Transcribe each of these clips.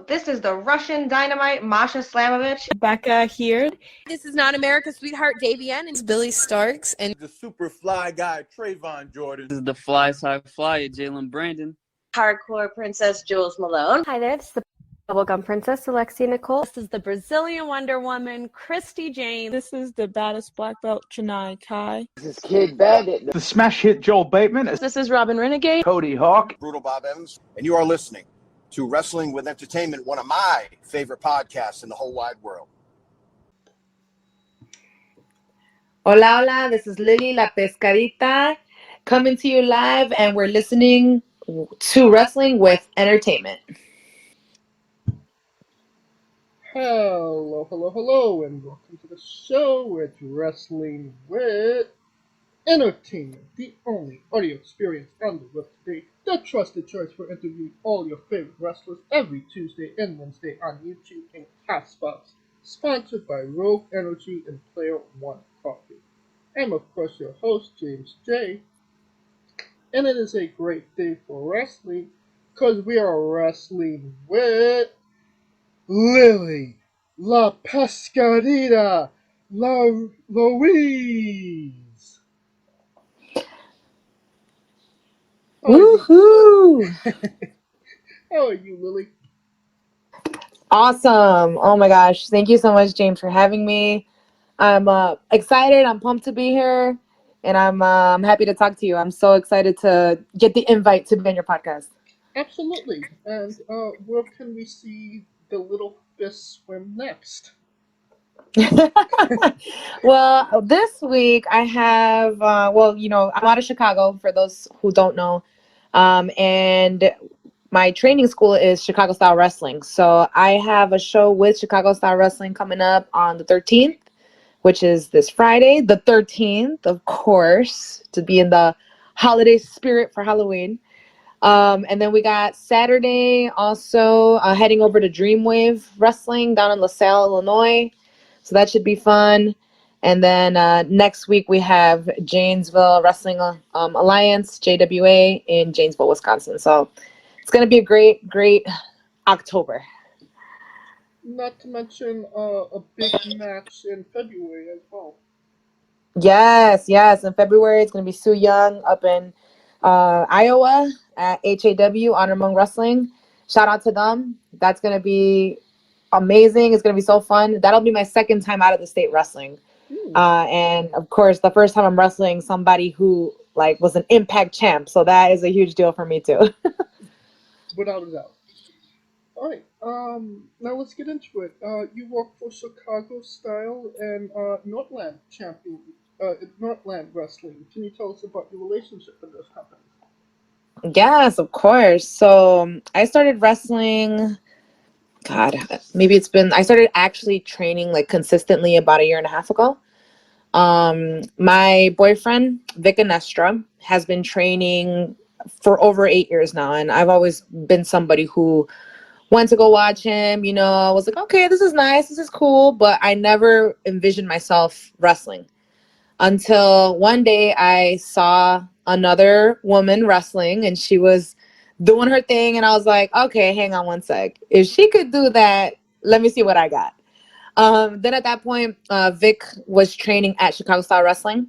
This is the Russian Dynamite, Masha Slamovich. Becca here. This is not America's Sweetheart, Davian. And It's Billy Starks. And the super fly guy, Trayvon Jordan. This is the fly side flyer, Jalen Brandon. Hardcore Princess, Jules Malone. Hi there, this is the Bubblegum Princess, Alexia Nicole. This is the Brazilian Wonder Woman, Christy Jane. This is the baddest black belt, Chennai Kai. This is Kid Bandit. The smash hit Joel Bateman. This is Robin Renegade. Cody Hawk. Brutal Bob Evans. And you are listening to Wrestling with Entertainment, one of my favorite podcasts in the whole wide world. Hola, hola, this is Lili La Pescadita coming to you live, and we're listening to Wrestling with Entertainment. Hello, hello, hello, and welcome to the show with Wrestling with Entertainment, the only audio experience on the web today, the trusted choice for interviewing all your favorite wrestlers every Tuesday and Wednesday on YouTube and Castbox, sponsored by Rogue Energy and Player One Coffee. I'm of course your host, James J, and it is a great day for wrestling, because we are wrestling with Lili, La Pescadita, Ruiz. Woohoo! How are you, Lili? Awesome. Oh my gosh. Thank you so much, James, for having me. I'm excited. I'm pumped to be here. And I'm happy to talk to you. I'm so excited to get the invite to be on your podcast. Absolutely. And where can we see the little fist swim next? Well, this week I have, I'm out of Chicago, for those who don't know. And my training school is Chicago Style Wrestling. So I have a show with Chicago Style Wrestling coming up on the 13th, which is this Friday, the 13th, of course, to be in the holiday spirit for Halloween. And then we got Saturday also heading over to Dreamwave Wrestling down in LaSalle, Illinois. So that should be fun. And then next week we have Janesville Wrestling Alliance, JWA, in Janesville, Wisconsin. So it's going to be a great, great October. Not to mention a big match in February as well. Yes. In February, it's going to be Sue Young up in Iowa at HAW, Honor Among Wrestling. Shout out to them. That's going to be amazing. It's going to be so fun. That'll be my second time out of the state wrestling. And of course, the first time I'm wrestling somebody who was an Impact champ. So that is a huge deal for me too. Without a doubt. All right. Now let's get into it. You work for Chicago Style and Northland Northland Wrestling. Can you tell us about your relationship with those companies? Yes, of course. So I started wrestling. I started actually training consistently about 1.5 years ago. My boyfriend, Vic Iniestra, has been training for over 8 years now. And I've always been somebody who went to go watch him. I was like, okay, this is nice. This is cool. But I never envisioned myself wrestling until one day I saw another woman wrestling and she was doing her thing. And I was like, okay, hang on one sec. If she could do that, let me see what I got. Then at that point, Vic was training at Chicago Style Wrestling.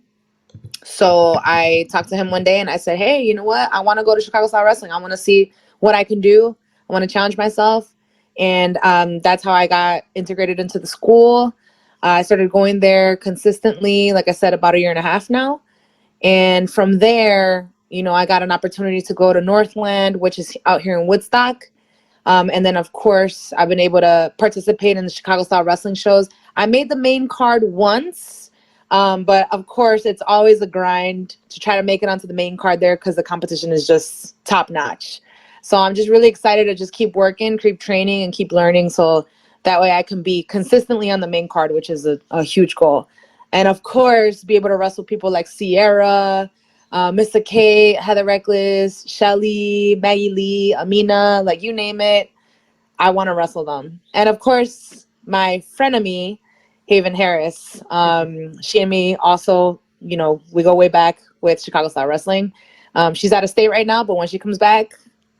So I talked to him one day and I said, hey, you know what? I want to go to Chicago Style Wrestling. I want to see what I can do. I want to challenge myself. And that's how I got integrated into the school. I started going there consistently, like I said, about 1.5 years now. And from there, I got an opportunity to go to Northland, which is out here in Woodstock. And then, of course, I've been able to participate in the Chicago Style Wrestling shows. I made the main card once, but, of course, it's always a grind to try to make it onto the main card there because the competition is just top-notch. So I'm just really excited to just keep working, keep training, and keep learning so that way I can be consistently on the main card, which is a huge goal. And, of course, be able to wrestle people like Sierra, Mr. K, Heather Reckless, Shelly, Maggie Lee, Amina, you name it. I want to wrestle them. And of course, my frenemy, Haven Harris, she and me also, we go way back with Chicago Style Wrestling. She's out of state right now, but when she comes back,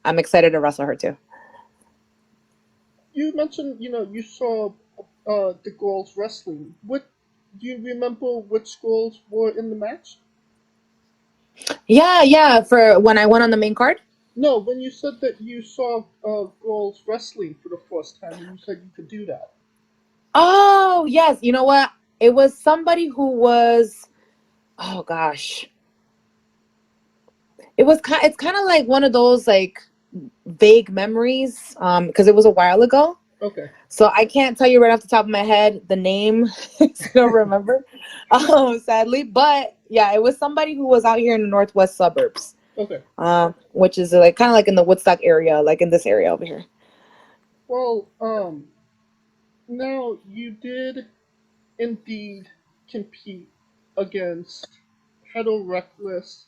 I'm excited to wrestle her too. you mentioned, you saw the girls wrestling. What do you remember? Which girls were in the match? Yeah. For when I went on the main card. No, when you said that you saw girls wrestling for the first time, and you said you could do that. Oh yes, you know what? It was somebody who was. Oh gosh, it's kind of like one of those like vague memories, because it was a while ago. Okay. So I can't tell you right off the top of my head the name. I don't remember, sadly. But yeah, it was somebody who was out here in the northwest suburbs. Okay. Which is like kind of like in the Woodstock area, like in this area over here. Well, now you did indeed compete against Hedo Reckless,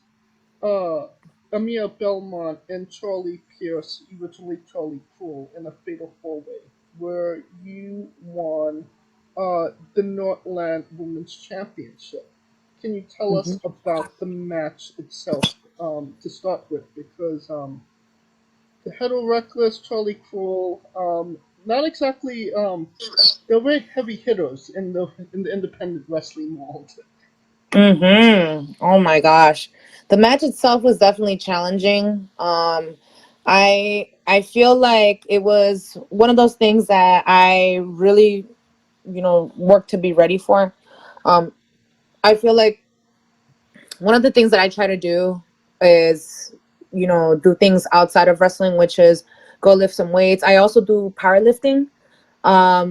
uh, Amir Belmont, and Charlie Pierce, originally Charlie Cruel, in a fatal four-way, where you won the Northland Women's Championship. Can you tell us about the match itself to start with? Because the Hedo Reckless, Charlie Cruel, not exactly they're very heavy hitters in the independent wrestling world. Oh my gosh, the match itself was definitely challenging. I feel like it was one of those things that I really, worked to be ready for. I feel like one of the things that I try to do is, do things outside of wrestling, which is go lift some weights. I also do powerlifting,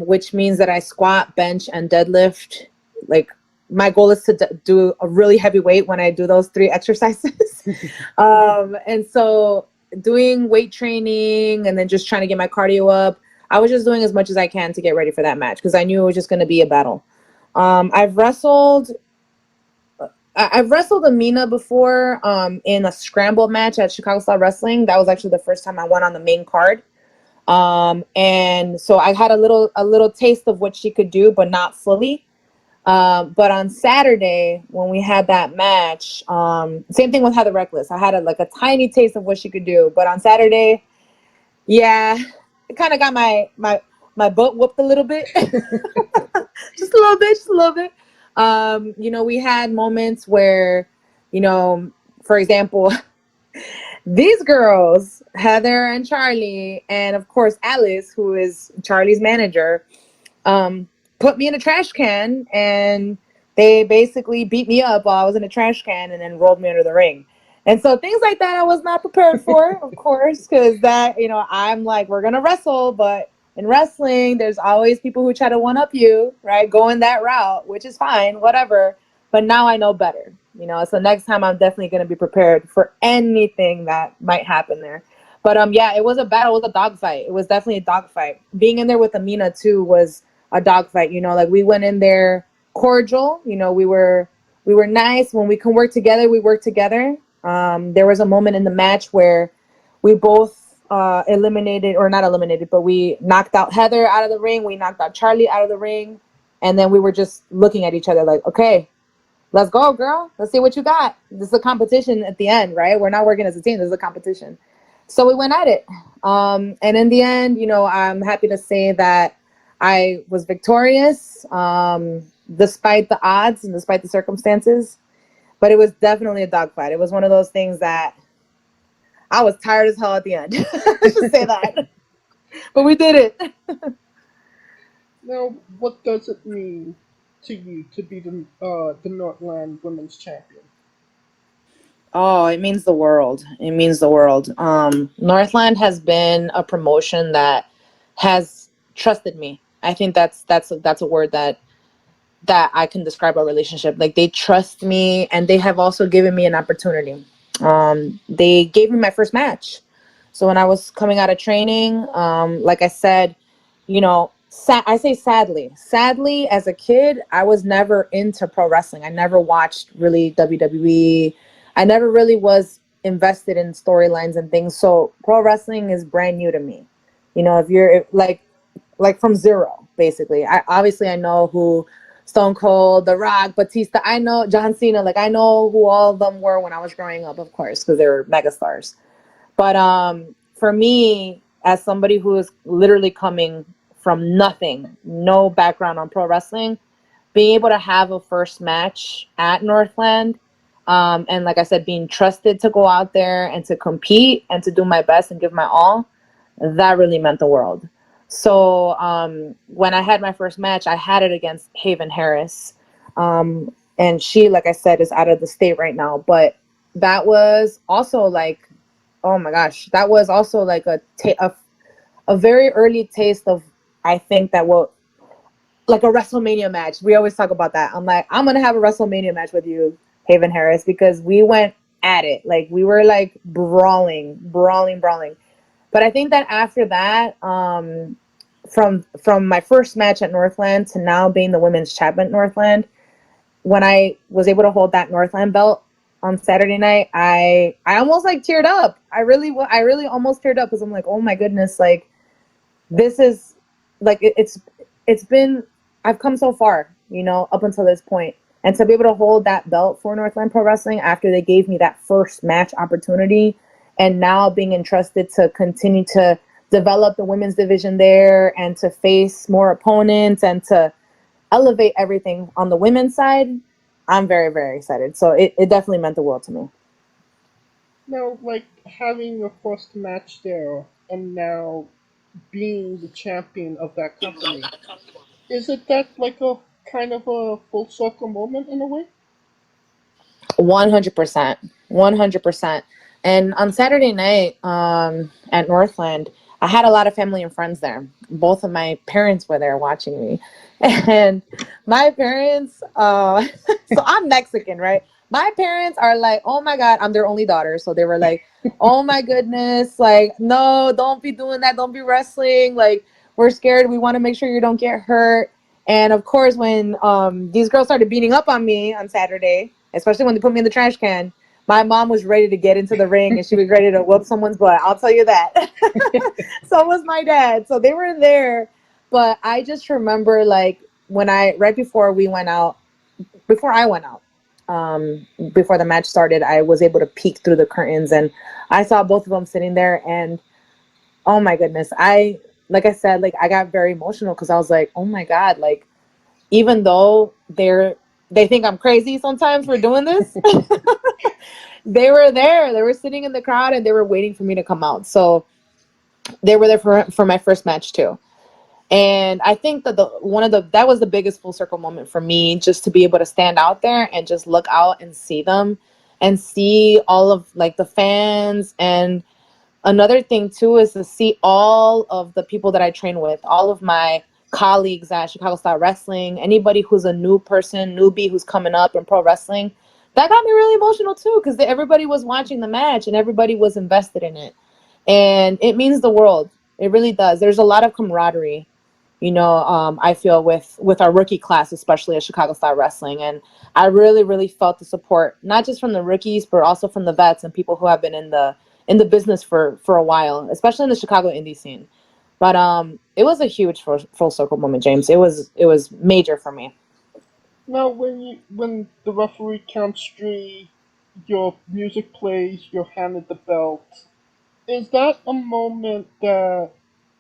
which means that I squat, bench, and deadlift. Like my goal is to do a really heavy weight when I do those 3 exercises. And so doing weight training and then just trying to get my cardio up, I was just doing as much as I can to get ready for that match because I knew it was just going to be a battle. I've wrestled Amina before in a scramble match at Chicago Style Wrestling. That was actually the first time I went on the main card. And so I had a little taste of what she could do, but not fully. But on Saturday, when we had that match, same thing with Heather Reckless. I had a tiny taste of what she could do. But on Saturday, yeah, it kind of got my butt whooped a little bit. just a little bit. We had moments where, for example, these girls, Heather and Charlie, and of course Alice, who is Charlie's manager, put me in a trash can, and they basically beat me up while I was in a trash can and then rolled me under the ring. And so things like that I was not prepared for, of course, because that, I'm like, we're going to wrestle, but in wrestling, there's always people who try to one-up you, right? Going that route, which is fine, whatever. But now I know better, so next time I'm definitely going to be prepared for anything that might happen there. But yeah, it was a battle. It was a dogfight. It was definitely a dogfight. Being in there with Amina, too, was a dogfight. We went in there cordial. We were nice. When we can work together, we work together. There was a moment in the match where we both eliminated, or not eliminated, but we knocked out Heather out of the ring. We knocked out Charlie out of the ring. And then we were just looking at each other like, okay, let's go, girl. Let's see what you got. This is a competition at the end, right? We're not working as a team. This is a competition. So we went at it. And in the end, I'm happy to say that I was victorious, despite the odds and despite the circumstances. But it was definitely a dogfight. It was one of those things that I was tired as hell at the end. I should say that. But we did it. Now, what does it mean to you to be the Northland Women's Champion? Oh, it means the world. It means the world. Northland has been a promotion that has trusted me. I think that's a word that I can describe our relationship. Like, they trust me, and they have also given me an opportunity. They gave me my first match. So when I was coming out of training, like I said, I say sadly, as a kid, I was never into pro wrestling. I never watched really WWE. I never really was invested in storylines and things. So pro wrestling is brand new to me. If you're like from zero, basically. I know who Stone Cold, The Rock, Batista. I know John Cena. Like, I know who all of them were when I was growing up, of course, because they were megastars. But for me, as somebody who is literally coming from nothing, no background on pro wrestling, being able to have a first match at Northland, and like I said, being trusted to go out there and to compete and to do my best and give my all, that really meant the world. So when I had my first match, I had it against Haven Harris. And she, like I said, is out of the state right now. But that was also like, oh my gosh, that was also like a very early taste of, I think that like a WrestleMania match. We always talk about that. I'm like, I'm going to have a WrestleMania match with you, Haven Harris, because we went at it. Like we were like brawling. But I think that after that, from my first match at Northland to now being the women's champion at Northland, when I was able to hold that Northland belt on Saturday night, I almost like teared up. I really almost teared up because I'm like, oh my goodness, like this is like it's been, I've come so far, you know, up until this point, and to be able to hold that belt for Northland Pro Wrestling after they gave me that first match opportunity, and now being entrusted to continue to develop the women's division there and to face more opponents and to elevate everything on the women's side, I'm very, very excited. So it definitely meant the world to me. Now, like, having your first match there and now being the champion of that company, is it that like a kind of a full circle moment in a way? 100%. And on Saturday night at Northland, I had a lot of family and friends there. Both of my parents were there watching me. And my parents, so I'm Mexican, right? My parents are like, oh my God, I'm their only daughter. So they were like, oh my goodness, like, no, don't be doing that. Don't be wrestling. Like, we're scared. We want to make sure you don't get hurt. And of course, when these girls started beating up on me on Saturday, especially when they put me in the trash can, my mom was ready to get into the ring and she was ready to whoop someone's butt. I'll tell you that. So was my dad. So they were in there. But I just remember, like, right before I went out, before the match started, I was able to peek through the curtains and I saw both of them sitting there. And oh my goodness, like I said, like I got very emotional because I was like, oh my God, like, even though they think I'm crazy sometimes for doing this, they were there. They were sitting in the crowd and they were waiting for me to come out. So they were there for my first match too. And I think that that was the biggest full circle moment for me, just to be able to stand out there and just look out and see them and see all of like the fans. And another thing too is to see all of the people that I train with, all of my colleagues at Chicago Style Wrestling, anybody who's a newbie who's coming up in pro wrestling. That got me really emotional too, because everybody was watching the match and everybody was invested in it. And it means the world. It really does. There's a lot of camaraderie, you know, I feel with our rookie class, especially at Chicago Style Wrestling. And I really, really felt the support, not just from the rookies, but also from the vets and people who have been in the business for a while, especially in the Chicago indie scene. But it was a huge full circle moment, James. It was major for me. Now, when the referee counts 3, your music plays, you're handed the belt. Is that a moment that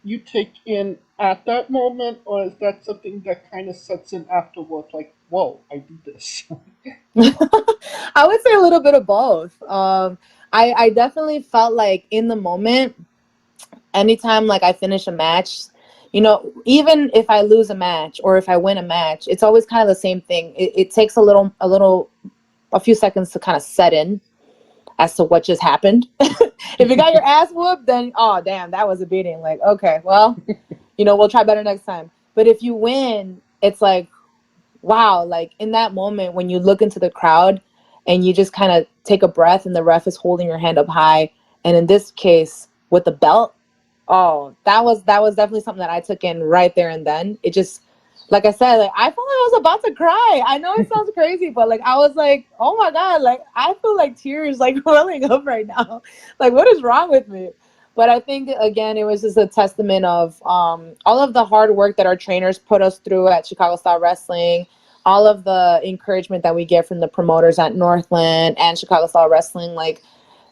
you take in at that moment, or is that something that kind of sets in afterwards? Like, whoa, I did this. I would say a little bit of both. I definitely felt like in the moment, anytime like I finish a match, you know, even if I lose a match or if I win a match, it's always kind of the same thing. It takes a few seconds to kind of set in as to what just happened. If you got your ass whooped, then, oh, damn, that was a beating. Like, okay, well, you know, we'll try better next time. But if you win, it's like, wow, like in that moment when you look into the crowd and you just kind of take a breath and the ref is holding your hand up high. And in this case, with the belt, oh, that was definitely something that I took in right there and then. It just, like I said, like I felt like I was about to cry. I know it sounds crazy, but like I was like, oh my God, like I feel like tears like welling up right now. Like, what is wrong with me? But I think, again, it was just a testament of all of the hard work that our trainers put us through at Chicago Style Wrestling, all of the encouragement that we get from the promoters at Northland and Chicago Style Wrestling. Like,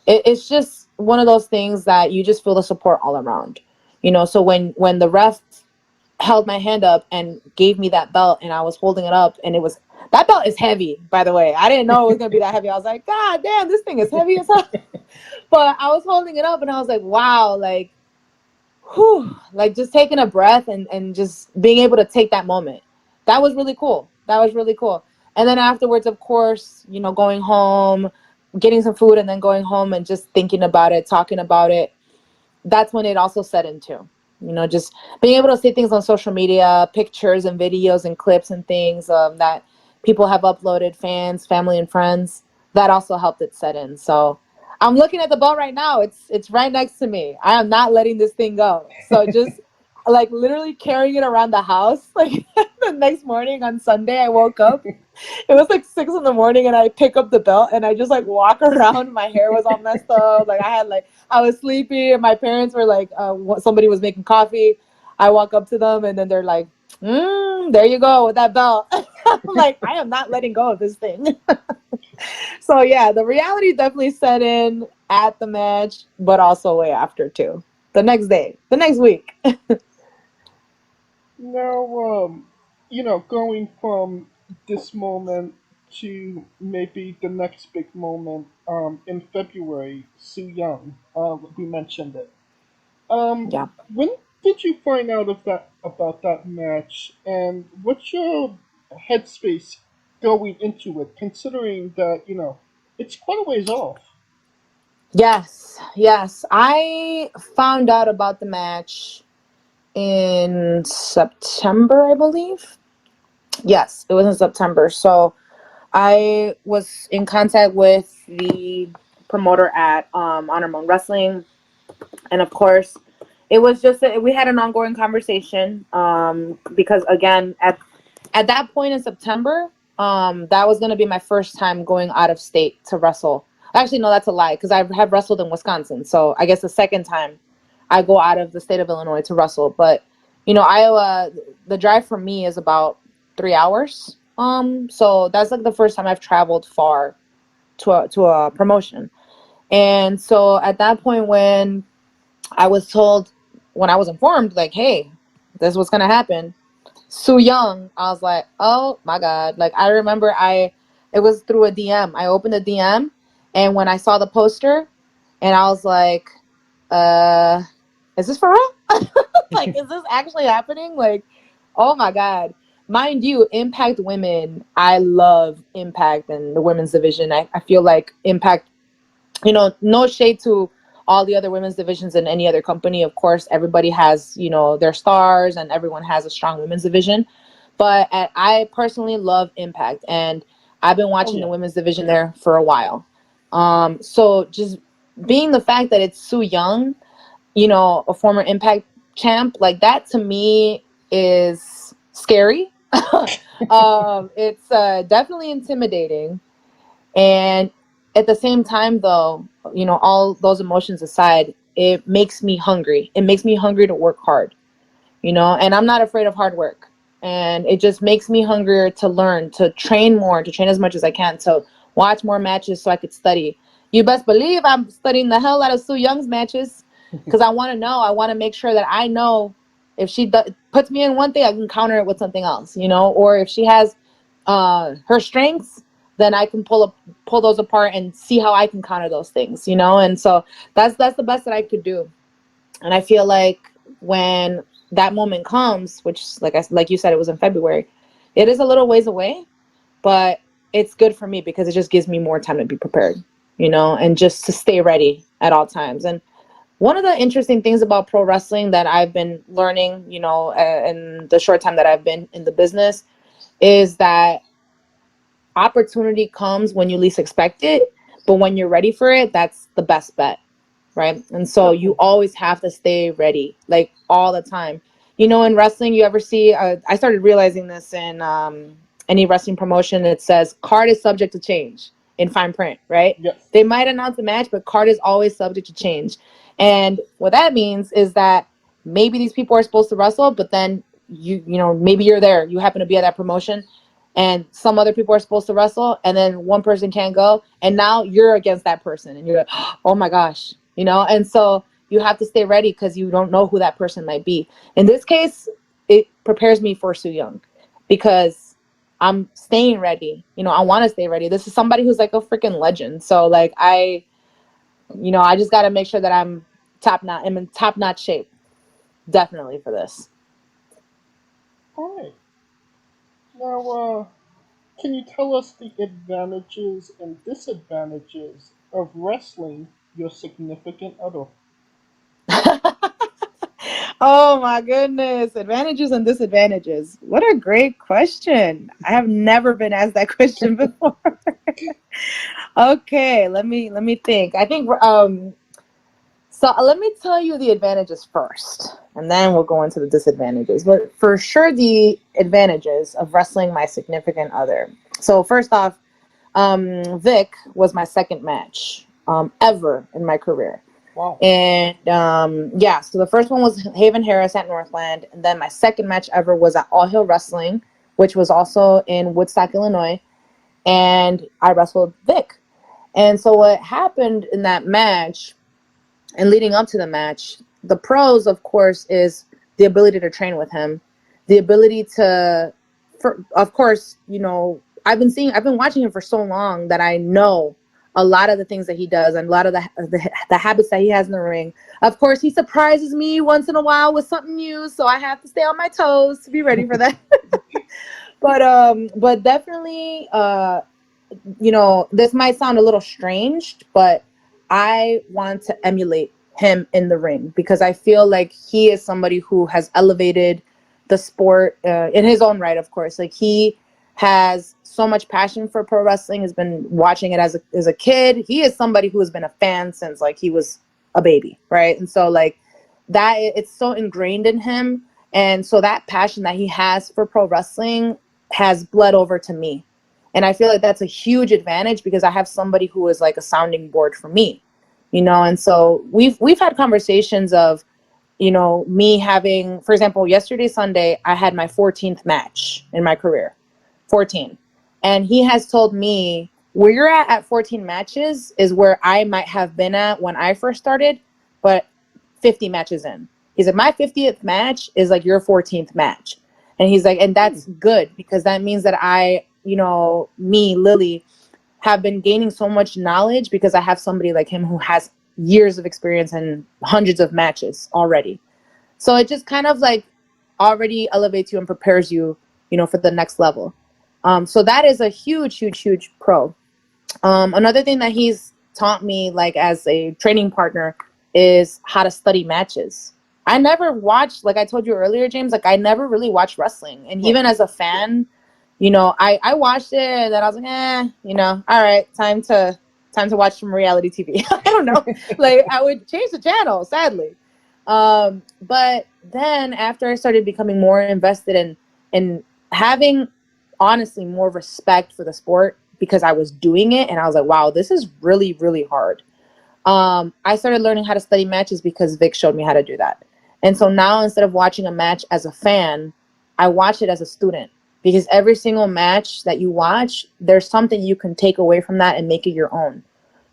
it's just one of those things that you just feel the support all around. So when the ref held my hand up and gave me that belt, and I was holding it up, and that belt is heavy, by the way. I didn't know it was gonna be that heavy. I was like, God damn, this thing is heavy as hell. But I was holding it up and I was like, wow, like, whew, like just taking a breath and just being able to take that moment. That was really cool. And then afterwards, of course, going home, getting some food, and then going home and just thinking about it, talking about it. That's when it also set into, just being able to see things on social media, pictures and videos and clips and things that people have uploaded, fans, family, and friends. That also helped it set in. So I'm looking at the belt right now. It's right next to me. I am not letting this thing go. So just like literally carrying it around the house. Like the next morning on Sunday, I woke up. It was like 6 a.m. and I pick up the belt and I just like walk around. My hair was all messed up. Like I was sleepy and my parents were like, somebody was making coffee. I walk up to them and then they're like, there you go with that belt. I'm like, I am not letting go of this thing. So yeah, the reality definitely set in at the match, but also way after too. The next day, the next week. Now, going from this moment to maybe the next big moment, in February, Su Young, we mentioned it. Yeah. When did you find out about that match, and what's your headspace going into it, considering that it's quite a ways off? Yes. I found out about the match in September, I believe. Yes, it was in September. So I was in contact with the promoter at Honor Mode Wrestling, and of course, it was just we had an ongoing conversation because again at that point in September, that was going to be my first time going out of state to wrestle. Actually, no, that's a lie because I have wrestled in Wisconsin, so I guess the second time I go out of the state of Illinois to wrestle. But Iowa, the drive for me is about 3 hours. So that's like the first time I've traveled far to a promotion. And so at that point when I was told, when I was informed, like, hey, this was going to happen, Su Young, I was like, oh my God. Like, I remember it was through a DM. I opened a DM, and when I saw the poster, and I was like, is this for real? Like, is this actually happening? Like, oh my God. Mind you, Impact Women, I love Impact and the women's division. I feel like Impact, no shade to all the other women's divisions in any other company. Of course, everybody has, their stars and everyone has a strong women's division. But I personally love Impact, and I've been watching the women's division there for a while. So just being the fact that it's Su Young, a former Impact champ, like that to me is scary. It's definitely intimidating. And at the same time, though, all those emotions aside, it makes me hungry. It makes me hungry to work hard, and I'm not afraid of hard work. And it just makes me hungrier to learn, to train more, to train as much as I can, to watch more matches so I could study. You best believe I'm studying the hell out of Su Young's matches because I want to know. I want to make sure that I know if she puts me in one thing, I can counter it with something else, or if she has her strengths, then I can pull those apart and see how I can counter those things, And so that's the best that I could do. And I feel like when that moment comes, which like you said, it was in February, it is a little ways away, but it's good for me because it just gives me more time to be prepared, and just to stay ready at all times. And one of the interesting things about pro wrestling that I've been learning, in the short time that I've been in the business is that opportunity comes when you least expect it, but when you're ready for it, that's the best bet, right? And so you always have to stay ready, like all the time. In wrestling, you ever see, I started realizing this in any wrestling promotion, it says card is subject to change in fine print, right? Yes. They might announce a match, but card is always subject to change. And what that means is that maybe these people are supposed to wrestle, but then maybe you're there, you happen to be at that promotion, and some other people are supposed to wrestle, and then one person can't go, and now you're against that person, and you're like, oh my gosh, And so you have to stay ready because you don't know who that person might be. In this case, it prepares me for Su Yung because I'm staying ready. You know, I want to stay ready. This is somebody who's like a freaking legend. So like I just got to make sure that I'm in top-notch shape. Definitely for this. All right. Now, can you tell us the advantages and disadvantages of wrestling your significant other? Oh my goodness. Advantages and disadvantages. What a great question. I have never been asked that question before. Okay, let me think. I think so let me tell you the advantages first, and then we'll go into the disadvantages. But for sure, the advantages of wrestling my significant other. So first off, Vic was my second match ever in my career. Wow. And yeah, so the first one was Haven Harris at Northland, and then my second match ever was at All Hill Wrestling, which was also in Woodstock, Illinois, and I wrestled Vic. And so what happened in that match and leading up to the match, the pros, of course, is the ability to train with him, the ability to, of course, you know, I've been watching him for so long that I know a lot of the things that he does and a lot of the habits that he has in the ring. Of course, he surprises me once in a while with something new, so I have to stay on my toes to be ready for that. But definitely, you know, this might sound a little strange, but I want to emulate him in the ring because I feel like he is somebody who has elevated the sport in his own right, of course. Like, he has so much passion for pro wrestling, has been watching it as a kid. He is somebody who has been a fan since like he was a baby, right? And so like that, it's so ingrained in him. And so that passion that he has for pro wrestling has bled over to me. And I feel like that's a huge advantage because I have somebody who is like a sounding board for me, you know? And so we've had conversations of, you know, me having, for example, yesterday, Sunday, I had my 14th match in my career. 14. And he has told me where you're at 14 matches is where I might have been at when I first started, but 50 matches in. He said, my 50th match is like your 14th match. And he's like, and that's good because that means that I, you know, me, Lily, have been gaining so much knowledge because I have somebody like him who has years of experience and hundreds of matches already. So it just kind of like already elevates you and prepares you, you know, for the next level. So that is a huge, huge, huge pro. Another thing that he's taught me, like as a training partner, is how to study matches. I never watched, like I told you earlier, James, like I never really watched wrestling. And even as a fan, you know, I watched it and then I was like, you know, all right, time to watch some reality TV. I don't know. Like I would change the channel, sadly. But then after I started becoming more invested in having honestly more respect for the sport because I was doing it and I was like, wow, this is really, really hard. I started learning how to study matches because Vic showed me how to do that. And so now instead of watching a match as a fan, I watch it as a student because every single match that you watch, there's something you can take away from that and make it your own,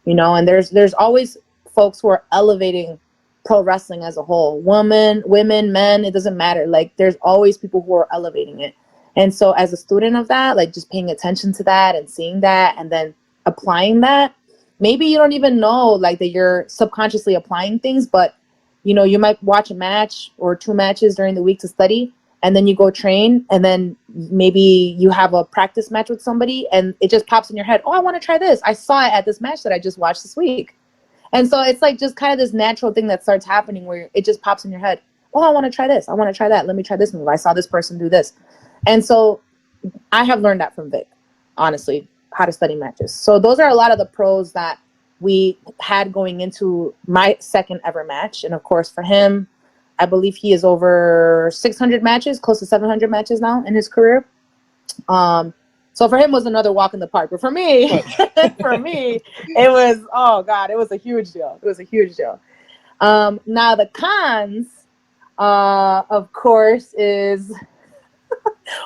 you know, and there's always folks who are elevating pro wrestling as a whole, women, men, it doesn't matter. Like there's always people who are elevating it. And so as a student of that, like just paying attention to that and seeing that and then applying that, maybe you don't even know like that you're subconsciously applying things, but you know, you might watch a match or 2 matches during the week to study and then you go train and then maybe you have a practice match with somebody and it just pops in your head. Oh, I want to try this. I saw it at this match that I just watched this week. And so it's like just kind of this natural thing that starts happening where it just pops in your head. Oh, I want to try this. I want to try that. Let me try this move. I saw this person do this. And so I have learned that from Vic, honestly, how to study matches. So those are a lot of the pros that we had going into my second ever match. And of course, for him, I believe he is over 600 matches, close to 700 matches now in his career. So for him, it was another walk in the park. But for me, it was, oh God, it was a huge deal. It was a huge deal. Now the cons, of course, is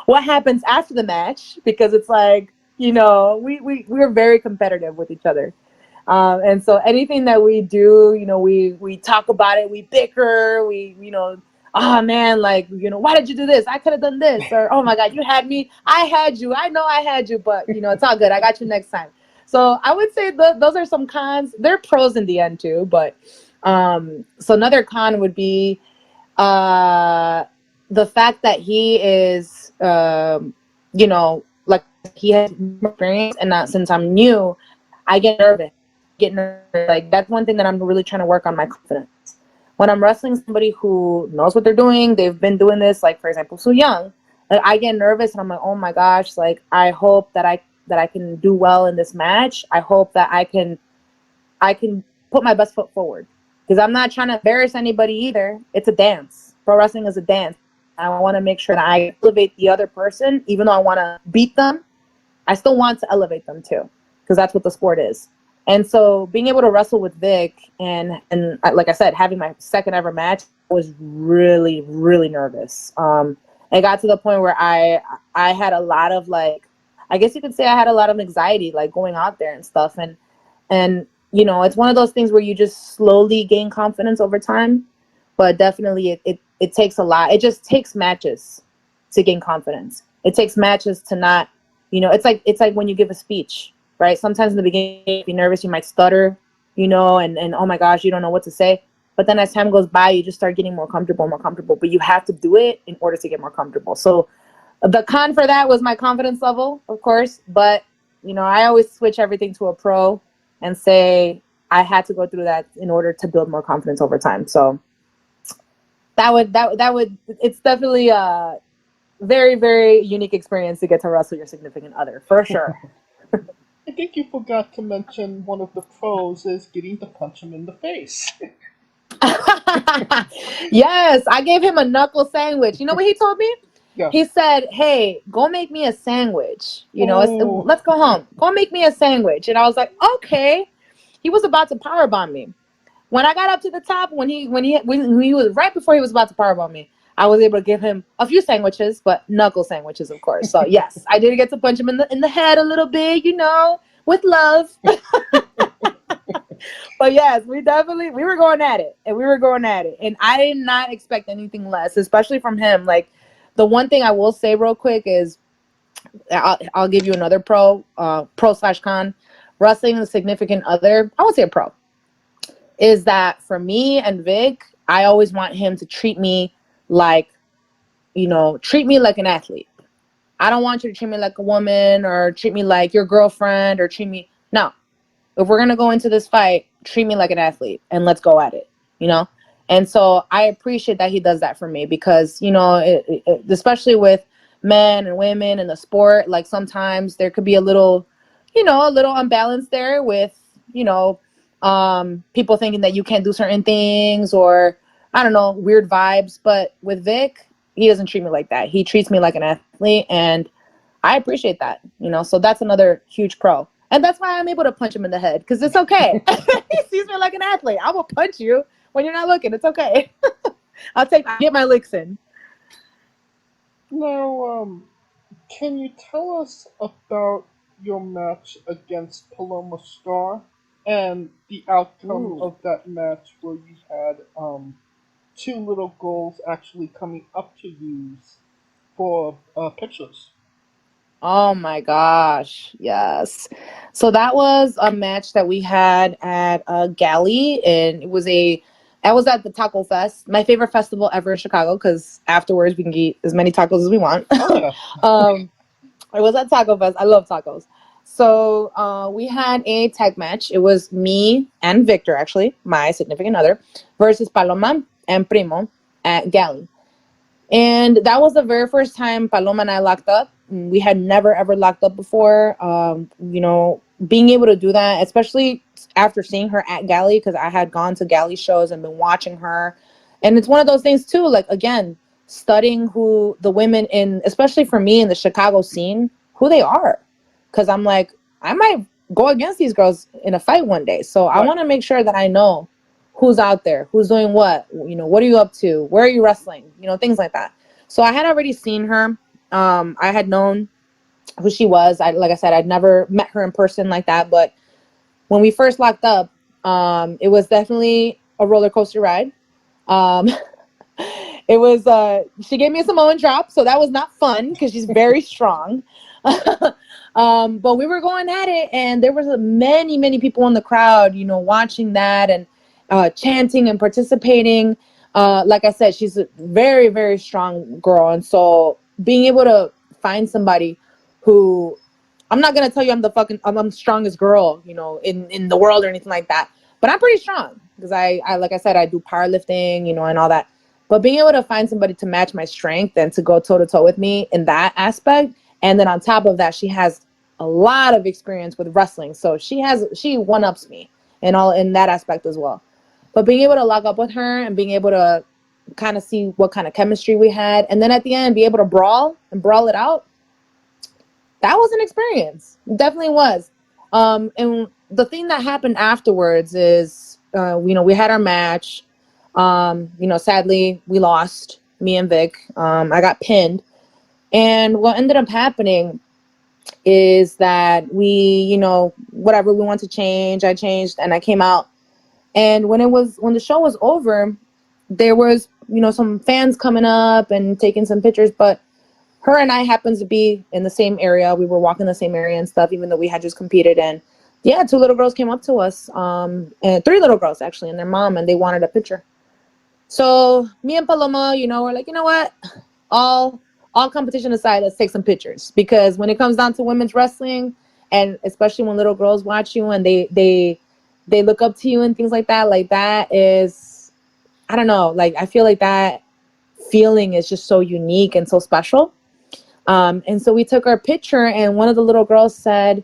what happens after the match, because it's like, you know, we're very competitive with each other. And so anything that we do, we talk about it, we bicker, oh man, like, why did you do this? I could have done this. Or, oh my God, you had me. I had you. I know I had you, but it's all good. I got you next time. So I would say those are some cons. There are pros in the end too, but so another con would be the fact that he is, like he has experience, and not since I'm new, I get nervous. Like that's one thing that I'm really trying to work on, my confidence. When I'm wrestling somebody who knows what they're doing, they've been doing this, like for example, Su Young, like I get nervous and I'm like, oh my gosh, like I hope that I can do well in this match. I hope that I can put my best foot forward, because I'm not trying to embarrass anybody either. It's a dance. Pro wrestling is a dance. I want to make sure that I elevate the other person, even though I want to beat them. I still want to elevate them too, because that's what the sport is. And so being able to wrestle with Vic and like I said, having my second ever match, I was really, really nervous. It got to the point where I had a lot of, like, I guess you could say I had a lot of anxiety, like going out there and stuff. And it's one of those things where you just slowly gain confidence over time, but definitely it takes a lot. It just takes matches to gain confidence. It takes matches to not, it's like when you give a speech. Right? Sometimes in the beginning, if you're nervous, you might stutter, and oh my gosh, you don't know what to say. But then as time goes by, you just start getting more comfortable. But you have to do it in order to get more comfortable. So the con for that was my confidence level, of course. But, I always switch everything to a pro and say I had to go through that in order to build more confidence over time. So that would it's definitely a very, very unique experience to get to wrestle your significant other, for sure. I think you forgot to mention one of the pros is getting to punch him in the face. Yes, I gave him a knuckle sandwich. You know what he told me? Yeah. He said, hey, go make me a sandwich. Oh. Let's go home. Go make me a sandwich. And I was like, okay. He was about to powerbomb me. When I got up to the top, when he was right before he was about to powerbomb me, I was able to give him a few sandwiches, but knuckle sandwiches, of course. So yes, I did get to punch him in the head a little bit, with love. But yes, we were going at it, and I did not expect anything less, especially from him. Like, the one thing I will say real quick is, I'll give you another pro/con. Wrestling a significant other, I won't say a pro, is that for me and Vic, I always want him to treat me like an athlete. I don't want you to treat me like a woman or treat me like your girlfriend or no. If we're going to go into this fight, treat me like an athlete and let's go at it, And so I appreciate that he does that for me, because, especially with men and women in the sport, like sometimes there could be a little unbalance there with, people thinking that you can't do certain things, or I don't know, weird vibes. But with Vic, he doesn't treat me like that. He treats me like an athlete, and I appreciate that, so that's another huge pro. And that's why I'm able to punch him in the head, because it's okay. He sees me like an athlete. I will punch you when you're not looking. It's okay. I'll get my licks in. Now, can you tell us about your match against Paloma Star and the outcome of that match, where you had two little girls actually coming up to you for pictures? Oh my gosh, yes. So that was a match that we had at Galley, and I was at the Taco Fest, my favorite festival ever in Chicago, because afterwards we can eat as many tacos as we want. Oh, yeah. I was at Taco Fest. I love tacos. So we had a tag match. It was me and Victor, actually, my significant other, versus Paloma and Primo at Galley. And that was the very first time Paloma and I locked up. We had never, ever locked up before. Being able to do that, especially after seeing her at Galley, because I had gone to Galley shows and been watching her. And it's one of those things, too, like, again, studying who the women especially for me in the Chicago scene, who they are. Because I'm like, I might go against these girls in a fight one day. So I want to make sure that I know who's out there, who's doing what, what are you up to? Where are you wrestling? Things like that. So I had already seen her. I had known who she was. Like I said, I'd never met her in person like that, but when we first locked up, it was definitely a roller coaster ride. Um, it was, she gave me a Samoan drop, so that was not fun because she's very strong. But we were going at it, and there was many people in the crowd, you know, watching that and chanting and participating. Like I said, she's a very strong girl, and so being able to find somebody who, I'm not gonna tell you I'm the strongest girl, you know, in the world or anything like that, but I'm pretty strong because I like I said, I do powerlifting, you know, and all that. But being able to find somebody to match my strength and to go toe to toe with me in that aspect, and then on top of that, she has a lot of experience with wrestling, so she one ups me and all in that aspect as well. But being able to lock up with her and being able to kind of see what kind of chemistry we had, and then at the end be able to brawl it out, that was an experience. It definitely was. And the thing that happened afterwards is, you know, we had our match. You know, sadly, we lost, me and Vic. I got pinned. And what ended up happening is that we, you know, whatever we want to change, I changed and I came out. And when the show was over, there was, you know, some fans coming up and taking some pictures, but her and I happened to be in the same area. We were walking the same area and stuff, even though we had just competed. And yeah, 2 little girls came up to us, and 3 little girls actually, and their mom, and they wanted a picture. So me and Paloma, you know, we're like, you know what? All competition aside, let's take some pictures, because when it comes down to women's wrestling, and especially when little girls watch you and they look up to you and things like that is, I don't know, like I feel like that feeling is just so unique and so special. And so we took our picture, and one of the little girls said,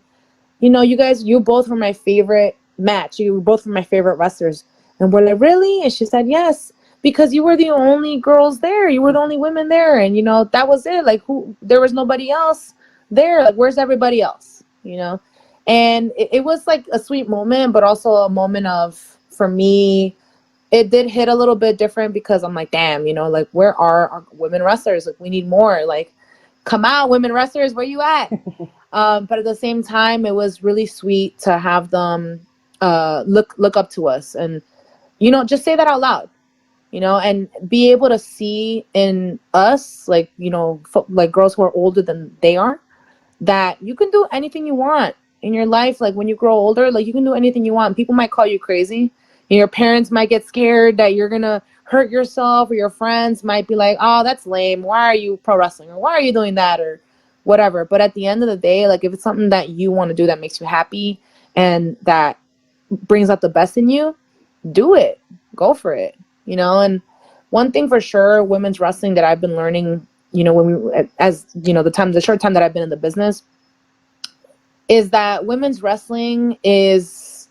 you know, you both were my favorite match. You were both were my favorite wrestlers. And we're like, really? And she said, yes, because you were the only girls there. You were the only women there. And, you know, that was it. Like, there was nobody else there. Like, where's everybody else? You know? And it was like a sweet moment, but also a moment of, for me, it did hit a little bit different because I'm like, damn, you know, like, where are our women wrestlers? Like, we need more. Like, come out, women wrestlers, where you at? But at the same time, it was really sweet to have them look up to us and, you know, just say that out loud, you know, and be able to see in us, like, you know, like girls who are older than they are, that you can do anything you want in your life. Like when you grow older, like you can do anything you want. People might call you crazy. Your parents might get scared that you're going to hurt yourself, or your friends might be like, oh, that's lame. Why are you pro wrestling? Or why are you doing that? Or whatever. But at the end of the day, like if it's something that you want to do that makes you happy and that brings out the best in you, do it. Go for it. You know, and one thing for sure, women's wrestling that I've been learning, you know, as you know, the short time that I've been in the business, is that women's wrestling is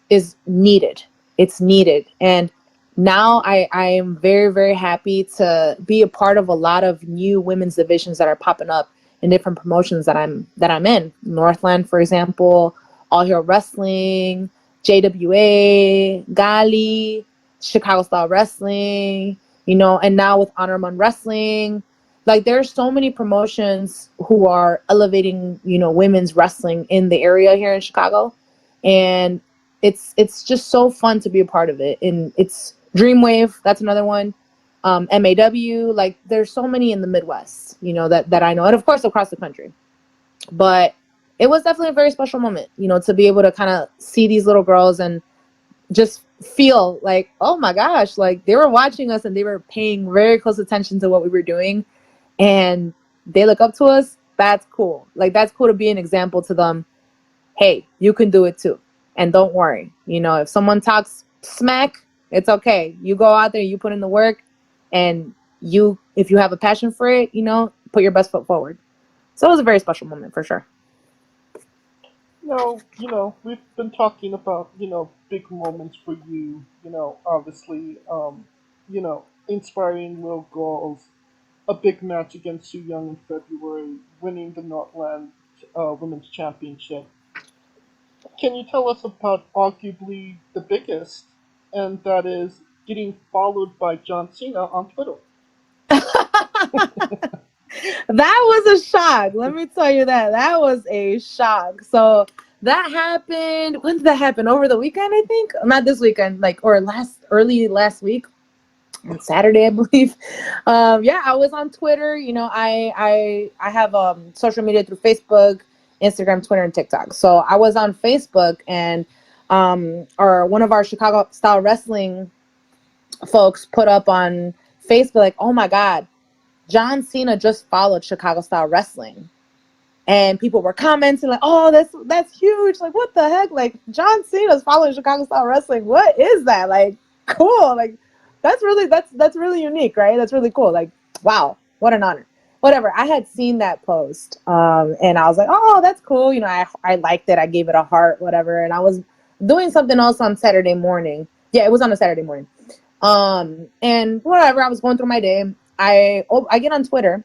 needed. It's needed. And now I am very, very happy to be a part of a lot of new women's divisions that are popping up in different promotions that I'm in. Northland, for example, All Hero Wrestling, JWA, Gali, Chicago Style Wrestling, you know, and now with Honor Among Wrestling. Like there's so many promotions who are elevating, you know, women's wrestling in the area here in Chicago. And it's just so fun to be a part of it. And it's Dreamwave, that's another one. MAW, like there's so many in the Midwest, you know, that I know, and of course across the country. But it was definitely a very special moment, you know, to be able to kind of see these little girls and just feel like, oh my gosh, like they were watching us and they were paying very close attention to what we were doing, and they look up to us. That's cool. Like that's cool to be an example to them. Hey, you can do it too. And don't worry, you know, if someone talks smack, it's okay. You go out there, you put in the work, and if you have a passion for it, you know, put your best foot forward. So it was a very special moment for sure. Now, you know, we've been talking about, you know, big moments for you, you know, obviously, you know, inspiring little girls, a big match against Sue Young in February, winning the Northland Women's Championship. Can you tell us about arguably the biggest, and that is getting followed by John Cena on Twitter? That was a shock. Let me tell you that. That was a shock. So that happened. When did that happen? Over the weekend, I think. Not this weekend, like, or early last week. On Saturday, I believe. Yeah, I was on Twitter. You know, I have social media through Facebook, Instagram, Twitter, and TikTok. So I was on Facebook, and or one of our Chicago style wrestling folks put up on Facebook like, "Oh my God, John Cena just followed Chicago style wrestling." And people were commenting like, "Oh, that's huge! Like, what the heck? Like, John Cena's following Chicago style wrestling. What is that? Like, cool! Like, that's really unique, right? That's really cool. Like, wow, what an honor. Whatever. I had seen that post, and I was like, oh, that's cool. You know, I liked it. I gave it a heart, whatever. And I was doing something else on Saturday morning. Yeah, it was on a Saturday morning. And whatever. I was going through my day. I get on Twitter.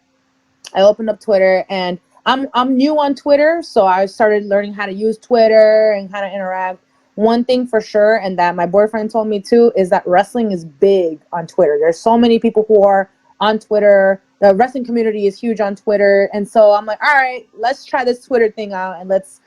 I opened up Twitter, and I'm new on Twitter, so I started learning how to use Twitter and how to interact. One thing for sure, and that my boyfriend told me too, is that wrestling is big on Twitter. There's so many people who are on Twitter. The wrestling community is huge on Twitter. And so I'm like, all right, let's try this Twitter thing out, and let's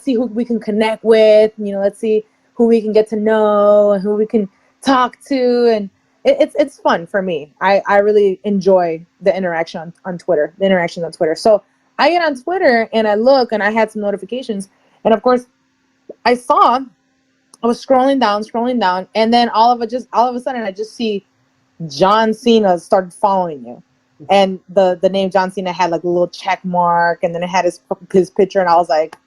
see who we can connect with. You know, let's see who we can get to know and who we can talk to. And it's fun for me. I really enjoy the interaction on Twitter, the interactions on Twitter. So I get on Twitter and I look, and I had some notifications. And of course, I was scrolling down, and then all of a sudden I just see John Cena started following you. And the name John Cena had like a little check mark, and then it had his picture, and I was like,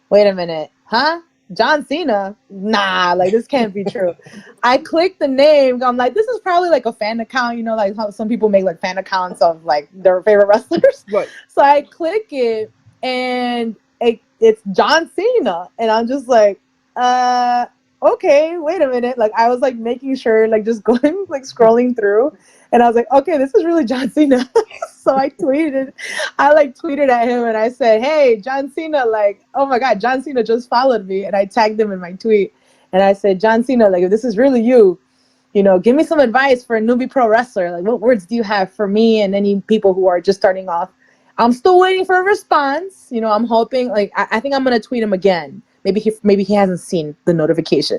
wait a minute, huh? John Cena? Nah, like this can't be true. I clicked the name. I'm like, this is probably like a fan account, you know, like how some people make like fan accounts of like their favorite wrestlers. Right. So I click it, and it's John Cena, and I'm just like, okay, wait a minute. Like I was like making sure, like just going like scrolling through, and I was like, okay, this is really John Cena. So I tweeted at him, and I said, hey, John Cena, like, oh my God, John Cena just followed me, and I tagged him in my tweet, and I said, John Cena, like, if this is really you, you know, give me some advice for a newbie pro wrestler. Like, what words do you have for me and any people who are just starting off? I'm still waiting for a response. You know, I'm hoping, like, I think I'm gonna tweet him again. Maybe he hasn't seen the notification.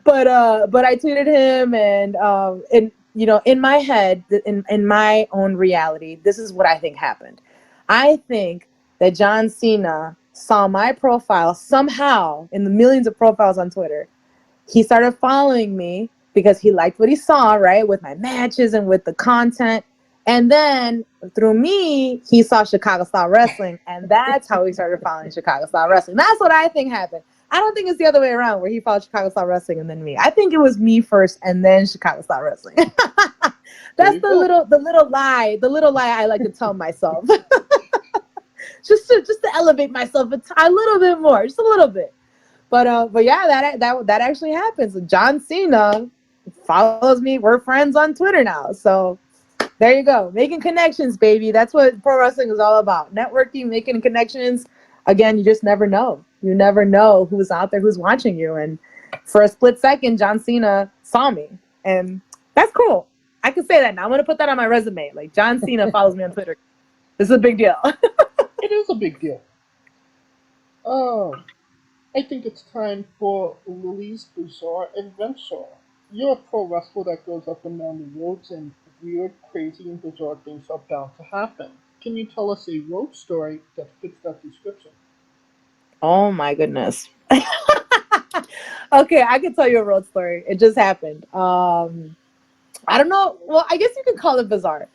but I tweeted him, and you know, in my head, in my own reality, this is what I think happened. I think that John Cena saw my profile somehow in the millions of profiles on Twitter. He started following me because he liked what he saw, right, with my matches and with the content. And then through me, he saw Chicago Style Wrestling, and that's how he started following Chicago Style Wrestling. That's what I think happened. I don't think it's the other way around, where he followed Chicago Style Wrestling and then me. I think it was me first and then Chicago Style Wrestling. That's the little lie I like to tell myself. just to elevate myself a little bit more, just a little bit. But yeah, that actually happens. John Cena follows me. We're friends on Twitter now, so. There you go. Making connections, baby. That's what pro wrestling is all about. Networking, making connections. Again, you just never know. You never know who's out there, who's watching you. And for a split second, John Cena saw me. And that's cool. I can say that now. I'm going to put that on my resume. Like, John Cena follows me on Twitter. This is a big deal. It is a big deal. I think it's time for Lili's Bizarre Adventure. You're a pro wrestler that goes up and down the roads, and weird, crazy, and bizarre things are bound to happen. Can you tell us a road story that fits that description? Oh my goodness. Okay, I can tell you a road story. It just happened. I don't know. Well, I guess you could call it bizarre.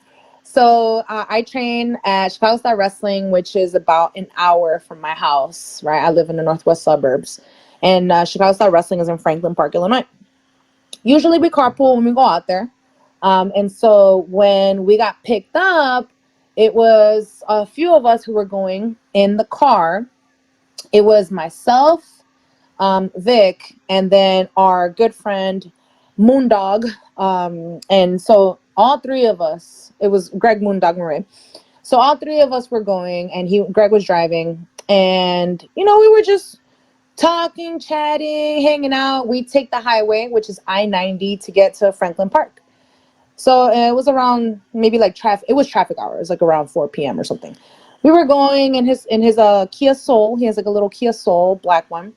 So I train at Chicago Style Wrestling, which is about an hour from my house, right? I live in the northwest suburbs. And Chicago Style Wrestling is in Franklin Park, Illinois. Usually we carpool when we go out there. And so when we got picked up, it was a few of us who were going in the car. It was myself, Vic, and then our good friend, Moondog. And so all three of us, it was Greg, Moondog, Murray. So all three of us were going, and Greg was driving. And, you know, we were just talking, chatting, hanging out. We take the highway, which is I-90, to get to Franklin Park. So it was around maybe like traffic. It was traffic hours, like around 4 p.m. or something. We were going in his Kia Soul. He has like a little Kia Soul, black one.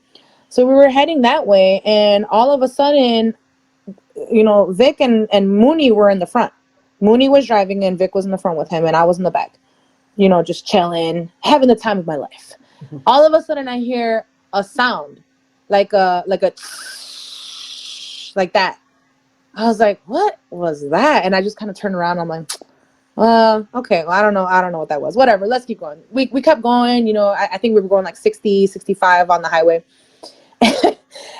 So we were heading that way, and all of a sudden, Vic and Mooney were in the front. Mooney was driving, and Vic was in the front with him, and I was in the back. Just chilling, having the time of my life. All of a sudden, I hear a sound, like a like that. I was like, "What was that?" And I just kind of turned around. I'm like, okay, well, I don't know what that was. Whatever, let's keep going. We kept going. I think we were going like 60, 65 on the highway.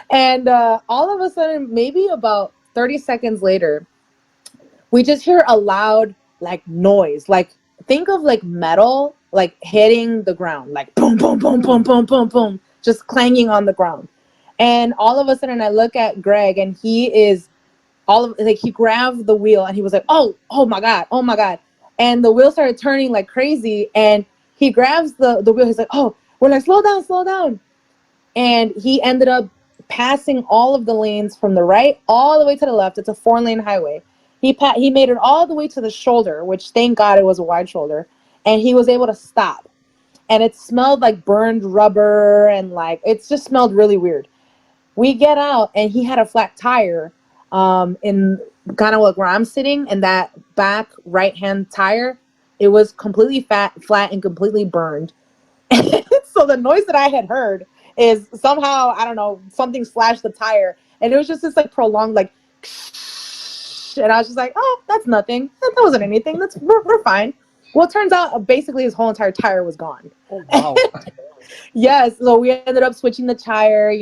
And all of a sudden, maybe about 30 seconds later, we just hear a loud like noise. Like, think of like metal like hitting the ground, like boom, boom, boom, boom, boom, boom, boom, just clanging on the ground. And all of a sudden, I look at Greg, and he is he grabbed the wheel, and he was like, oh my god. And the wheel started turning like crazy, and he grabs the wheel. He's like, oh, we're like, slow down. And he ended up passing all of the lanes from the right all the way to the left. It's a 4-lane highway. He made it all the way to the shoulder, which thank God it was a wide shoulder, and he was able to stop. And it smelled like burned rubber, and like it just smelled really weird. We get out, and he had a flat tire in kind of like where I'm sitting, and that back right-hand tire, it was completely flat and completely burned. So the noise that I had heard is somehow, I don't know, something slashed the tire, and it was just this like prolonged like, and I was just like, oh, that's nothing. That wasn't anything. We're fine. Well, it turns out basically his whole entire tire was gone. Oh, wow. Yes, so we ended up switching the tire.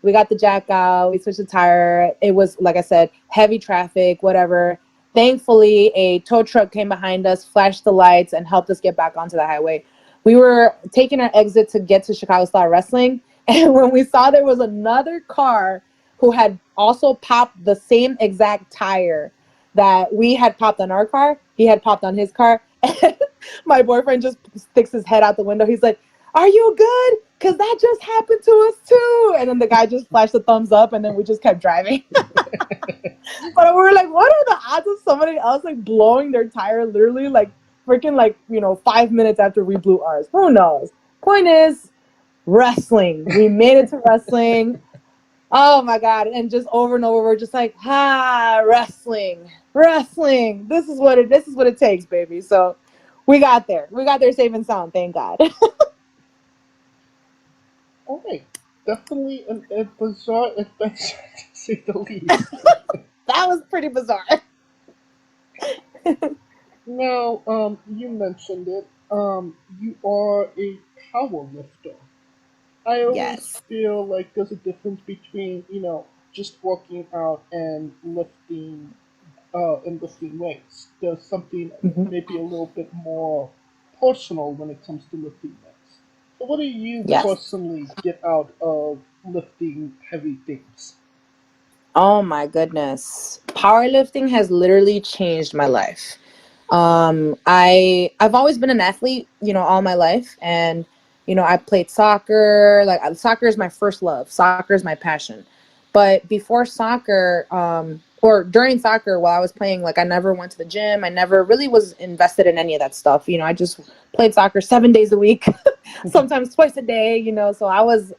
We got the jack out, we switched the tire. It was, like I said, heavy traffic, whatever. Thankfully, a tow truck came behind us, flashed the lights, and helped us get back onto the highway. We were taking our exit to get to Chicago Style Wrestling, and when we saw there was another car who had also popped the same exact tire that we had popped on our car, he had popped on his car. And my boyfriend just sticks his head out the window. He's like, are you good? Because that just happened to us too. And then the guy just flashed the thumbs up, and then we just kept driving. But we were like, what are the odds of somebody else like blowing their tire literally like freaking like 5 minutes after we blew ours? Who knows? Point is, wrestling. We made it to wrestling. Oh my God. And just over and over, we're just like, wrestling. This is what it takes, baby. So we got there. We got there safe and sound, thank God. All right. Definitely a bizarre adventure, to say the least. That was pretty bizarre. Now, you mentioned it. You are a power lifter. I always feel like there's a difference between, just working out and lifting weights. There's something maybe a little bit more personal when it comes to lifting weights. So what do you personally get out of lifting heavy things? Oh my goodness. Powerlifting has literally changed my life. I've always been an athlete, all my life. And, I played soccer. Like, soccer is my first love. Soccer is my passion. But before soccer, or during soccer while I was playing, like, I never went to the gym. I never really was invested in any of that stuff. I just played soccer 7 days a week, sometimes twice a day, so I was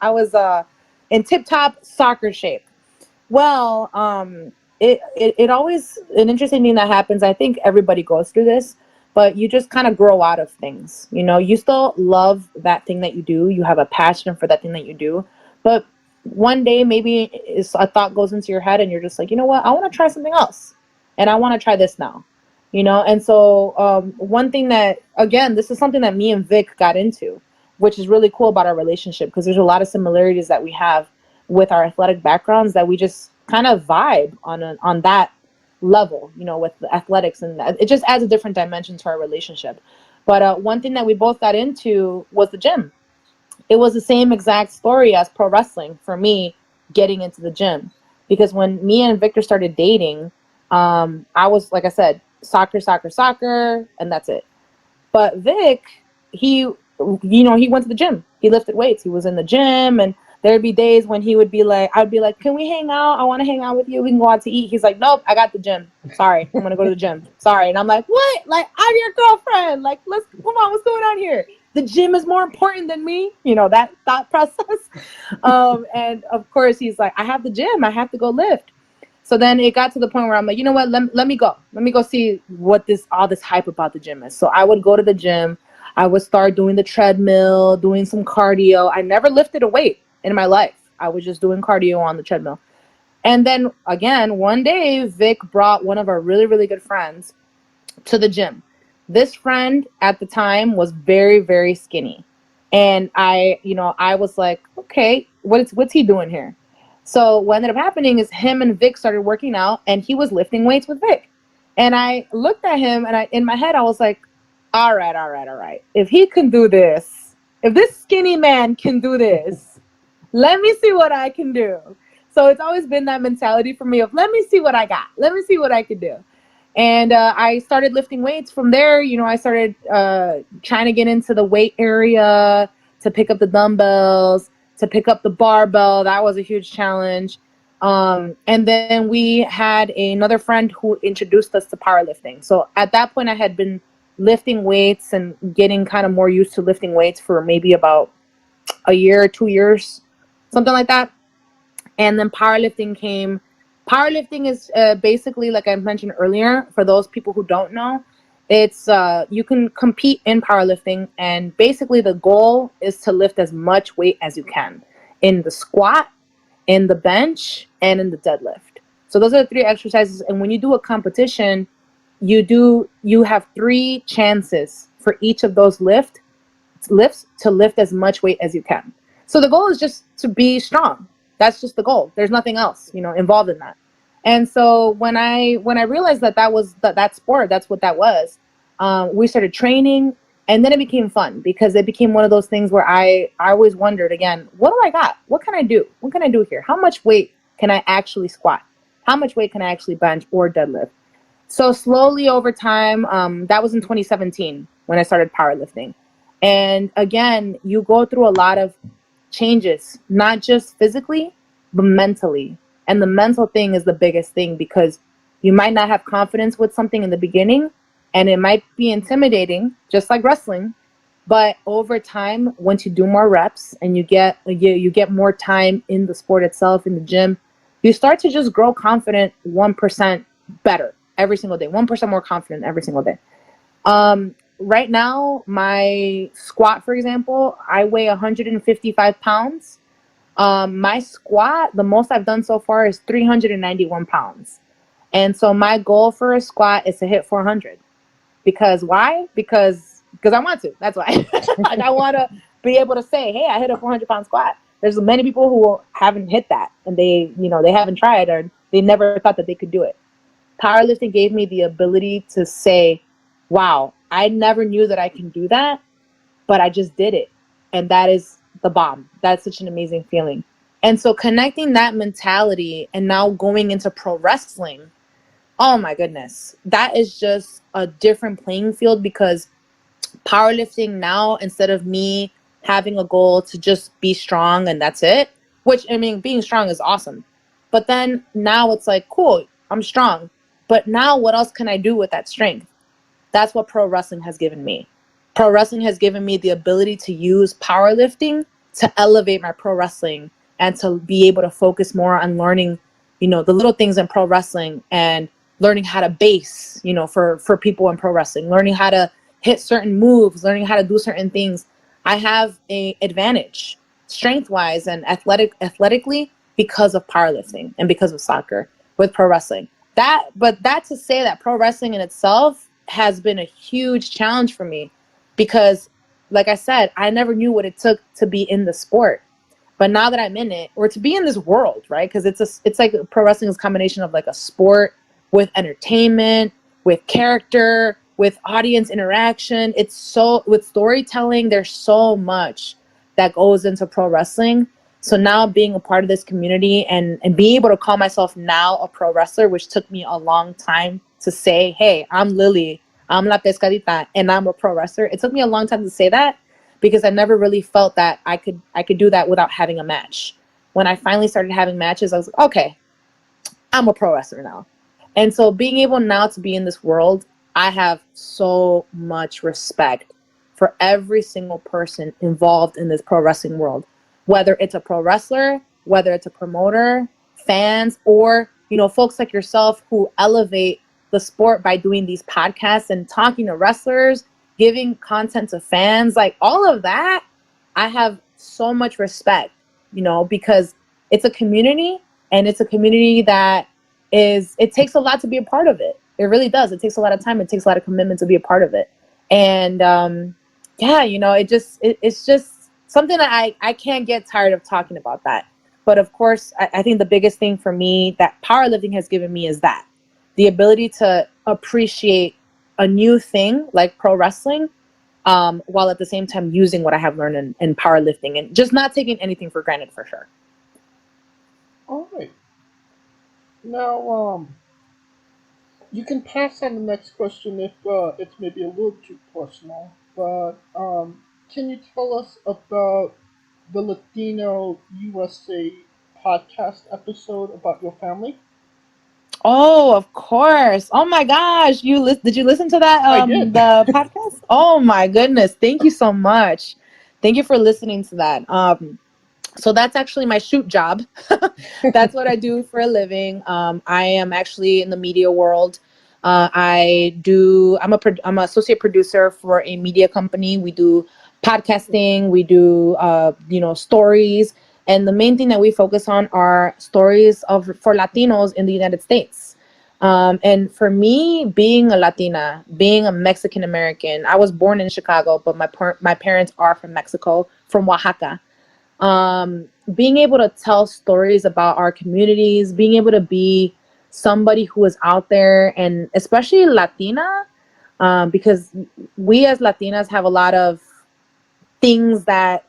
in tip-top soccer shape. Well, it always, an interesting thing that happens, I think everybody goes through this, but you just kind of grow out of things. You still love that thing that you do. You have a passion for that thing that you do. But one day, maybe a thought goes into your head and you're just like, you know what? I want to try something else. And I want to try this now. And so one thing that, again, this is something that me and Vic got into, which is really cool about our relationship, because there's a lot of similarities that we have with our athletic backgrounds that we just kind of vibe on that level, with the athletics, and it just adds a different dimension to our relationship. But one thing that we both got into was the gym. It was the same exact story as pro wrestling for me getting into the gym, because when me and Victor started dating, I was, like I said, soccer, and that's it. But Vic, he went to the gym. He lifted weights. He was in the gym, and There'd be days when he would be like, I'd be like, can we hang out? I want to hang out with you. We can go out to eat. He's like, nope, I got the gym. Sorry, I'm going to go to the gym. Sorry. And I'm like, what? Like, I'm your girlfriend. Like, come on, what's going on here? The gym is more important than me. You know, that thought process. And of course, he's like, I have the gym. I have to go lift. So then it got to the point where I'm like, you know what? Let me go. Let me go see what all this hype about the gym is. So I would go to the gym. I would start doing the treadmill, doing some cardio. I never lifted a weight in my life. I was just doing cardio on the treadmill. And then again, one day, Vic brought one of our really, really good friends to the gym. This friend at the time was very, very skinny. And I was like, okay, what's he doing here? So what ended up happening is him and Vic started working out, and he was lifting weights with Vic. And I looked at him, and in my head, I was like, all right. If he can do this, if this skinny man can do this, let me see what I can do. So it's always been that mentality for me of, let me see what I got. Let me see what I can do. And I started lifting weights from there. You know, I started trying to get into the weight area, to pick up the dumbbells, to pick up the barbell. That was a huge challenge. And then we had another friend who introduced us to powerlifting. So at that point, I had been lifting weights and getting kind of more used to lifting weights for maybe about a year, 2 years, something like that. And then powerlifting came. Powerlifting is basically, like I mentioned earlier, for those people who don't know, it's you can compete in powerlifting, and basically the goal is to lift as much weight as you can in the squat, in the bench, and in the deadlift. So those are the 3 exercises. And when you do a competition, you have 3 chances for each of those lifts to lift as much weight as you can. So the goal is just to be strong. That's just the goal. There's nothing else, involved in that. And so when I realized that was that sport, that's what that was, we started training, and then it became fun because it became one of those things where I always wondered again, what do I got? What can I do? What can I do here? How much weight can I actually squat? How much weight can I actually bench or deadlift? So slowly over time, that was in 2017 when I started powerlifting. And again, you go through a lot of changes, not just physically, but mentally. And the mental thing is the biggest thing, because you might not have confidence with something in the beginning, and it might be intimidating, just like wrestling. But over time, once you do more reps and you get more time in the sport itself, in the gym, you start to just grow confident 1% better every single day, 1% more confident every single day. Right now, my squat, for example, I weigh 155 pounds. My squat, the most I've done so far is 391 pounds. And so my goal for a squat is to hit 400. Because why? Because I want to. That's why. Like, I want to be able to say, hey, I hit a 400-pound squat. There's many people who haven't hit that, and they haven't tried, or they never thought that they could do it. Powerlifting gave me the ability to say, wow, I never knew that I can do that, but I just did it. And that is the bomb. That's such an amazing feeling. And so connecting that mentality and now going into pro wrestling, oh my goodness, that is just a different playing field, because powerlifting now, instead of me having a goal to just be strong and that's it, which, I mean, being strong is awesome. But then now it's like, cool, I'm strong. But now what else can I do with that strength? That's what pro wrestling has given me. Pro wrestling has given me the ability to use powerlifting to elevate my pro wrestling and to be able to focus more on learning, the little things in pro wrestling, and learning how to base, for people in pro wrestling, learning how to hit certain moves, learning how to do certain things. I have an advantage strength-wise and athletically because of powerlifting and because of soccer with pro wrestling. But to say that pro wrestling in itself has been a huge challenge for me, because like I said, I never knew what it took to be in the sport. But now that I'm in it, or to be in this world, right? Because it's like pro wrestling is a combination of like a sport with entertainment, with character, with audience interaction. It's so, with storytelling, there's so much that goes into pro wrestling. So now being a part of this community and being able to call myself now a pro wrestler, which took me a long time to say, hey, I'm Lili, I'm La Pescadita, and I'm a pro wrestler. It took me a long time to say that, because I never really felt that I could do that without having a match. When I finally started having matches, I was like, okay, I'm a pro wrestler now. And so being able now to be in this world, I have so much respect for every single person involved in this pro wrestling world, whether it's a pro wrestler, whether it's a promoter, fans, or, you know, folks like yourself who elevate the sport by doing these podcasts and talking to wrestlers, giving content to fans, like all of that. I have so much respect, you know, because it's a community, and it's a community that it takes a lot to be a part of it. It really does. It takes a lot of time. It takes a lot of commitment to be a part of it. And yeah, you know, it's just something that I can't get tired of talking about that. But of course, I think the biggest thing for me that powerlifting has given me is that the ability to appreciate a new thing like pro wrestling, while at the same time using what I have learned in powerlifting, and just not taking anything for granted, for sure. All right. Now, you can pass on the next question if it's maybe a little too personal. But can you tell us about the Latino USA podcast episode about your family? Oh, of course. Oh my gosh. Did you listen to that I did. the podcast? Oh my goodness. Thank you so much. Thank you for listening to that. So that's actually my shoot job. That's what I do for a living. I am actually in the media world. I'm an associate producer for a media company. We do podcasting. We do stories, and the main thing that we focus on are stories for Latinos in the United States. And for me, being a Latina, being a Mexican American, I was born in Chicago, but my parents are from Mexico, from Oaxaca. Being able to tell stories about our communities, being able to be somebody who is out there, and especially Latina, because we as Latinas have a lot of things that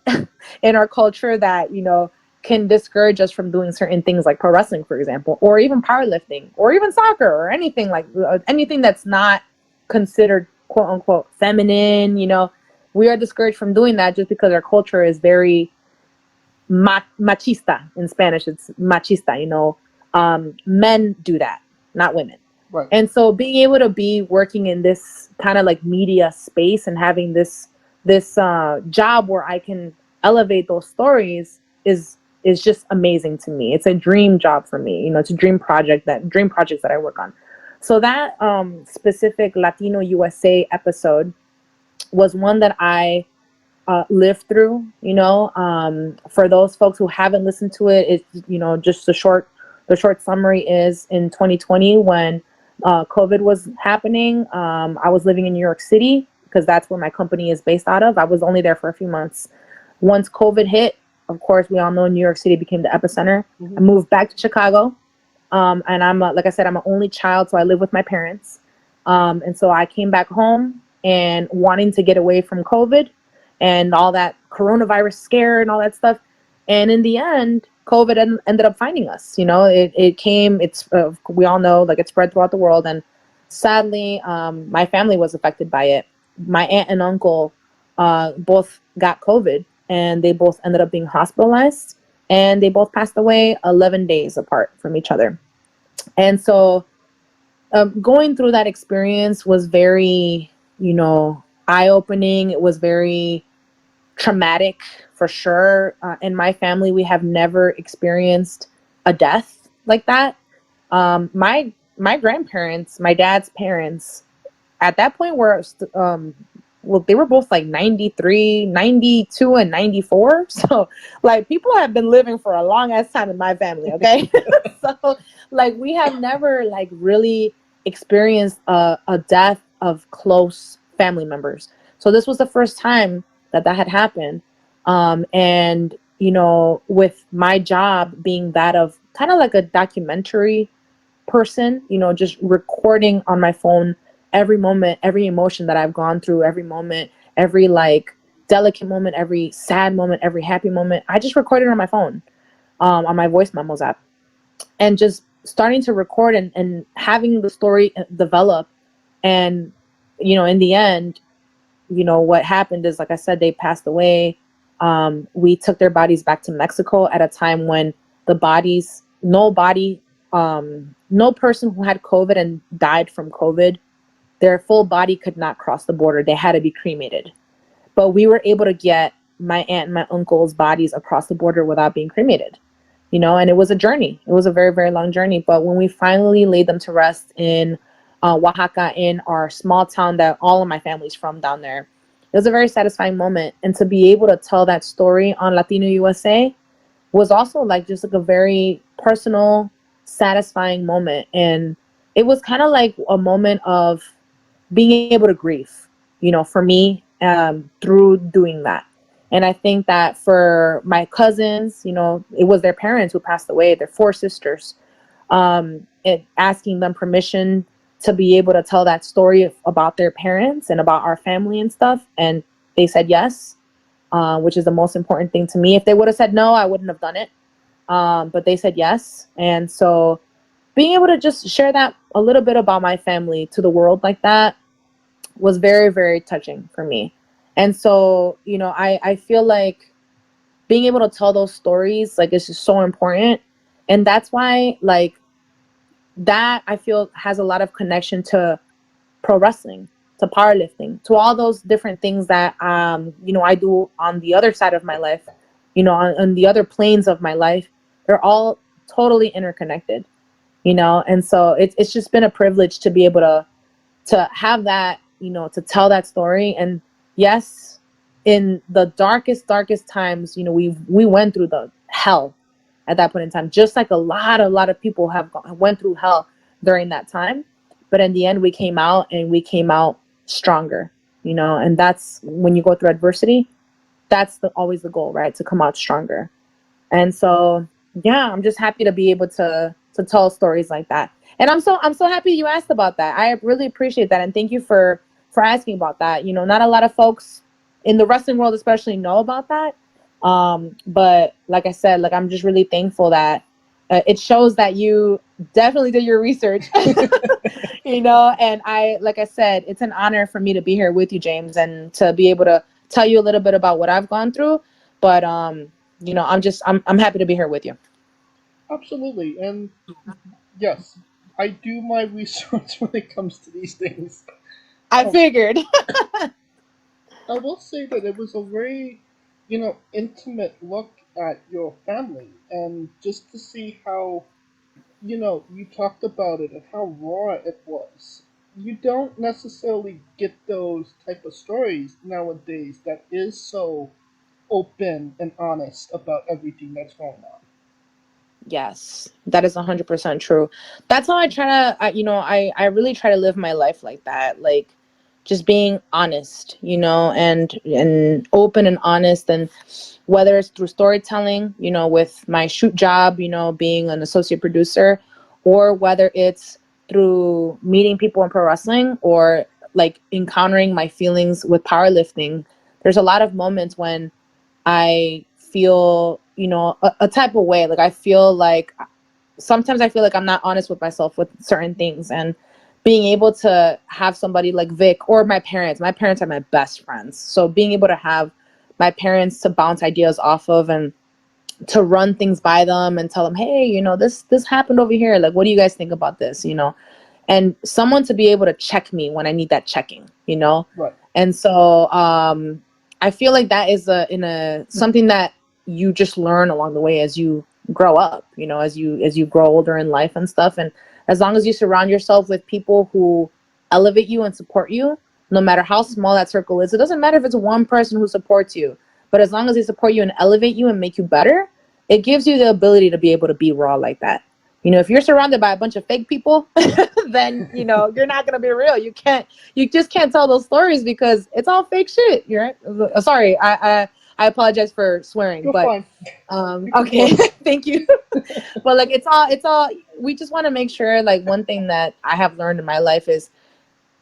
in our culture that, you know, can discourage us from doing certain things like pro wrestling, for example, or even powerlifting, or even soccer, or anything that's not considered quote unquote feminine. You know, we are discouraged from doing that just because our culture is very machista. In Spanish, it's machista. You know, men do that, not women. Right. And so being able to be working in this kind of like media space and having this job where I can elevate those stories is just amazing to me. It's a dream job for me. You know, it's a dream projects that I work on. So that specific Latino USA episode was one that I lived through. You know, for those folks who haven't listened to it, it's, you know, just the short summary is in 2020 when COVID was happening. I was living in New York City because that's where my company is based out of. I was only there for a few months. Once COVID hit, of course, we all know New York City became the epicenter. Mm-hmm. I moved back to Chicago. And I'm, like I said, I'm an only child, so I live with my parents. And so I came back home and wanting to get away from COVID and all that coronavirus scare and all that stuff. And in the end, COVID ended up finding us. You know, we all know, like, it spread throughout the world. And sadly, my family was affected by it. My aunt and uncle both got COVID, and they both ended up being hospitalized, and they both passed away 11 days apart from each other. And so going through that experience was very, you know, eye-opening. It was very traumatic, for sure. In my family, we have never experienced a death like that. My grandparents, my dad's parents, at that point were they were both like 93, 92, and 94. So, like, people have been living for a long ass time in my family, okay? So, like, we have never, like, really experienced a death of close family members. So this was the first time that had happened. And, you know, with my job being that of kind of like a documentary person, you know, just recording on my phone every moment, every emotion that I've gone through, every moment, every like delicate moment, every sad moment, every happy moment. I just recorded on my phone, on my voice memos app, and just starting to record and having the story develop. And, you know, in the end, what happened is, like I said, they passed away. We took their bodies back to Mexico at a time when the bodies, no person who had COVID and died from COVID, their full body could not cross the border. They had to be cremated. But we were able to get my aunt and my uncle's bodies across the border without being cremated, and it was a journey. It was a very, very long journey. But when we finally laid them to rest in Oaxaca, in our small town that all of my family's from down there, it was a very satisfying moment. And to be able to tell that story on Latino USA was also like just like a very personal, satisfying moment. And it was kind of like a moment of being able to grieve, for me, through doing that. And I think that for my cousins, it was their parents who passed away, their 4 sisters, asking them permission to be able to tell that story about their parents and about our family and stuff. And they said yes, which is the most important thing to me. If they would have said no, I wouldn't have done it. But they said yes. And so being able to just share that a little bit about my family to the world like that was very, very touching for me. And so, I feel like being able to tell those stories, like, it's just so important. And that's why, like, that I feel has a lot of connection to pro wrestling, to powerlifting, to all those different things that, I do on the other side of my life, on the other planes of my life. They're all totally interconnected, and so it's just been a privilege to be able to have that, to tell that story. And yes, in the darkest times, we went through the hell at that point in time, just like a lot of people went through hell during that time. But in the end, we came out stronger, and that's when you go through adversity, that's always the goal, right? To come out stronger. And so, yeah, I'm just happy to be able to tell stories like that. And I'm so happy you asked about that. I really appreciate that. And thank you for asking about that. Not a lot of folks in the wrestling world especially know about that. But like I said, like, I'm just really thankful that it shows that you definitely did your research, and like I said, it's an honor for me to be here with you, James, and to be able to tell you a little bit about what I've gone through. But, I'm happy to be here with you. Absolutely. And yes, I do my research when it comes to these things. I figured. I will say that it was a very, intimate look at your family, and just to see how, you talked about it and how raw it was. You don't necessarily get those type of stories nowadays that is so open and honest about everything that's going on. Yes, that is 100% true. That's how I try to, I really try to live my life like that, like just being honest, and open and honest. And whether it's through storytelling, with my shoot job, being an associate producer, or whether it's through meeting people in pro wrestling, or like encountering my feelings with powerlifting. There's a lot of moments when I feel, a type of way. Like, I feel like sometimes I feel like I'm not honest with myself with certain things. And being able to have somebody like Vic or my parents are my best friends. So being able to have my parents to bounce ideas off of and to run things by them and tell them, hey, this happened over here. Like, what do you guys think about this? And someone to be able to check me when I need that checking, Right. And so, I feel like that is something that you just learn along the way as you grow up, as you grow older in life and stuff. And as long as you surround yourself with people who elevate you and support you, no matter how small that circle is, it doesn't matter if it's one person who supports you, but as long as they support you and elevate you and make you better, it gives you the ability to be able to be raw like that. If you're surrounded by a bunch of fake people, then, you're not going to be real. You just can't tell those stories because it's all fake shit. You're right. Sorry. I apologize for swearing, You're but, fine. okay. Thank you. But like, it's all, we just want to make sure, like, one thing that I have learned in my life is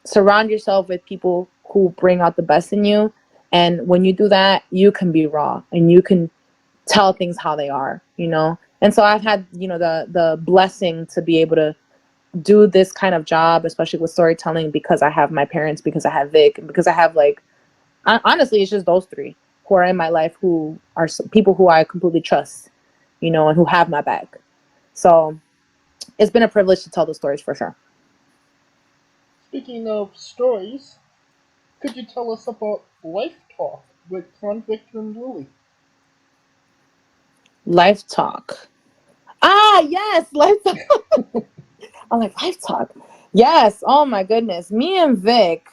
surround yourself with people who bring out the best in you. And when you do that, you can be raw and you can tell things how they are, And so I've had, the blessing to be able to do this kind of job, especially with storytelling, because I have my parents, because I have Vic, and because I have like honestly, it's just those three who are in my life, who are people who I completely trust, you know, and who have my back. So it's been a privilege to tell the stories for sure. Speaking of stories, could you tell us about Life Talk with Con Vic and Lili? Life Talk. Ah, yes, Life Talk. I'm like, Life Talk. Yes. Oh my goodness. Me and Vic,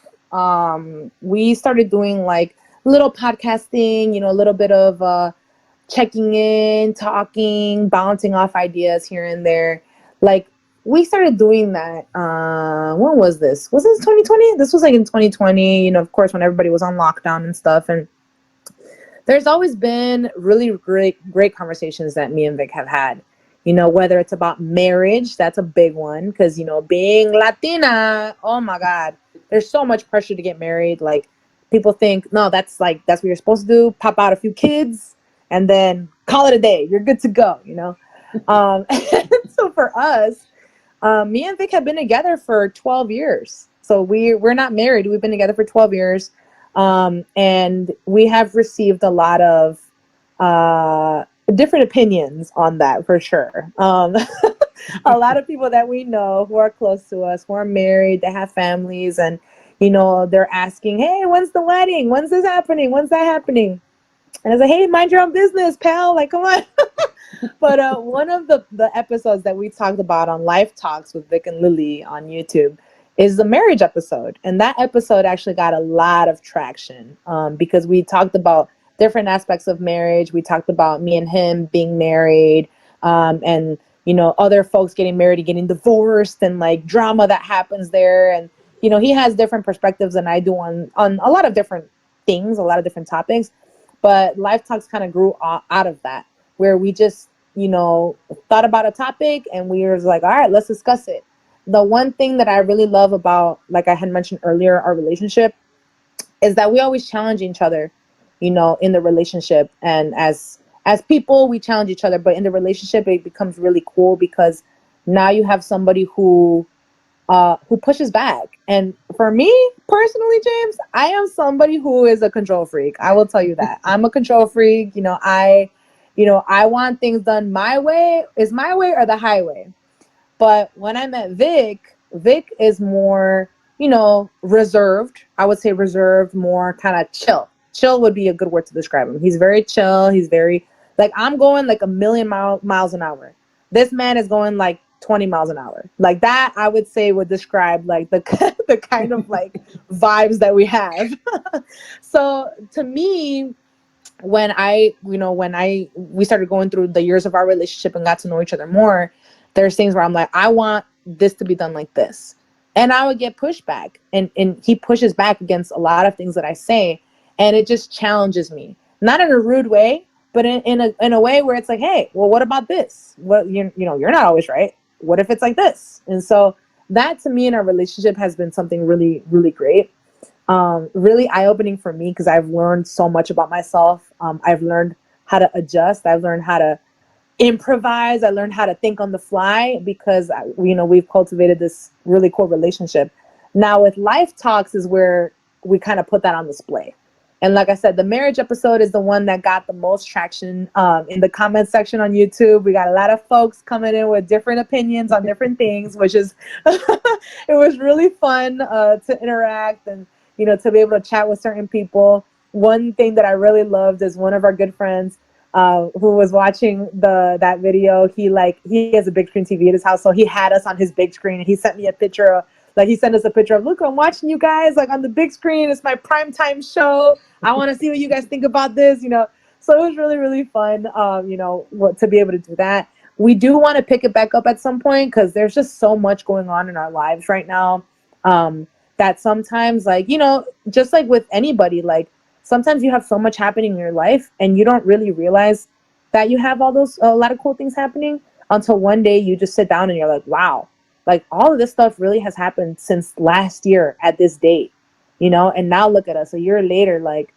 we started doing like little podcasting, you know, a little bit of checking in, talking, bouncing off ideas here and there. Like we started doing that. When was this? Was this 2020? This was like in 2020, you know, of course, when everybody was on lockdown and stuff. And there's always been really great conversations that me and Vic have had. You know, whether it's about marriage, that's a big one, because, you know, being Latina, oh my God, there's so much pressure to get married. Like people think, no, that's what you're supposed to do. Pop out a few kids and then call it a day. You're good to go, you know? So for us, me and Vic have been together for 12 years. So we're not married. We've been together for 12 years. And we have received a lot of different opinions on that for sure. A lot of people that we know who are close to us, who are married, they have families, and you know, they're asking, hey, when's the wedding? When's this happening? When's that happening? And I was like, hey, mind your own business, pal. Like, come on. But one of the episodes that we talked about on Life Talks with Vic and Lili on YouTube is the marriage episode. And that episode actually got a lot of traction because we talked about different aspects of marriage. We talked about me and him being married, and, you know, other folks getting married and getting divorced, and like drama that happens there. And, you know, he has different perspectives than I do on a lot of different things, a lot of different topics. But Life Talks kind of grew out of that, where we just, you know, thought about a topic and we were like, all right, let's discuss it. The one thing that I really love about, like I had mentioned earlier, our relationship is that we always challenge each other, you know, in the relationship. And as people, we challenge each other, but in the relationship, it becomes really cool because now you have somebody who pushes back. And for me personally, James, I am somebody who is a control freak. I will tell you that. I'm a control freak. You know, I want things done my way. Is my way or the highway? But when I met Vic is more, you know, reserved. I would say reserved, more kind of chill. Chill would be a good word to describe him. He's very chill. He's very, like, I'm going like a million miles an hour. This man is going like 20 miles an hour. Like that, I would say would describe like the kind of like vibes that we have. So to me, when we started going through the years of our relationship and got to know each other more, there's things where I'm like, I want this to be done like this. And I would get pushback, and he pushes back against a lot of things that I say. And it just challenges me, not in a rude way, but in a way where it's like, hey, well, what about this? Well, you know, you're not always right. What if it's like this? And so that to me in our relationship has been something really, really great. Really eye-opening for me because I've learned so much about myself. I've learned how to adjust. I've learned how to improvise. I learned how to think on the fly because, you know, we've cultivated this really cool relationship. Now with Life Talks is where we kind of put that on display. And like I said, the marriage episode is the one that got the most traction in the comment section on YouTube. We got a lot of folks coming in with different opinions on different things, which is, it was really fun to interact and, you know, to be able to chat with certain people. One thing that I really loved is one of our good friends who was watching that video. He has a big screen TV at his house, so he had us on his big screen, and he sent me a picture of, like, he sent us a picture of, look, I'm watching you guys like on the big screen. It's my primetime show. I want to see what you guys think about this, you know. So it was really, really fun, you know, to be able to do that. We do want to pick it back up at some point because there's just so much going on in our lives right now that sometimes, like, you know, just like with anybody, like sometimes you have so much happening in your life and you don't really realize that you have a lot of cool things happening until one day you just sit down and you're like, wow. Like all of this stuff really has happened since last year at this date, you know, and now look at us a year later, like,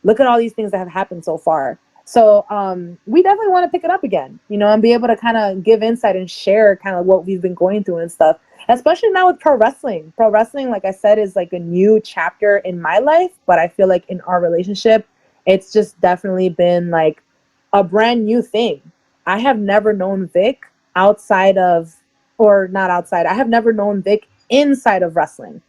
look at all these things that have happened so far. So we definitely want to pick it up again, you know, and be able to kind of give insight and share kind of what we've been going through and stuff, especially now with pro wrestling. Pro wrestling, like I said, is like a new chapter in my life, but I feel like in our relationship, it's just definitely been like a brand new thing. I have never known Vic outside of, or not outside, I have never known Vic inside of wrestling.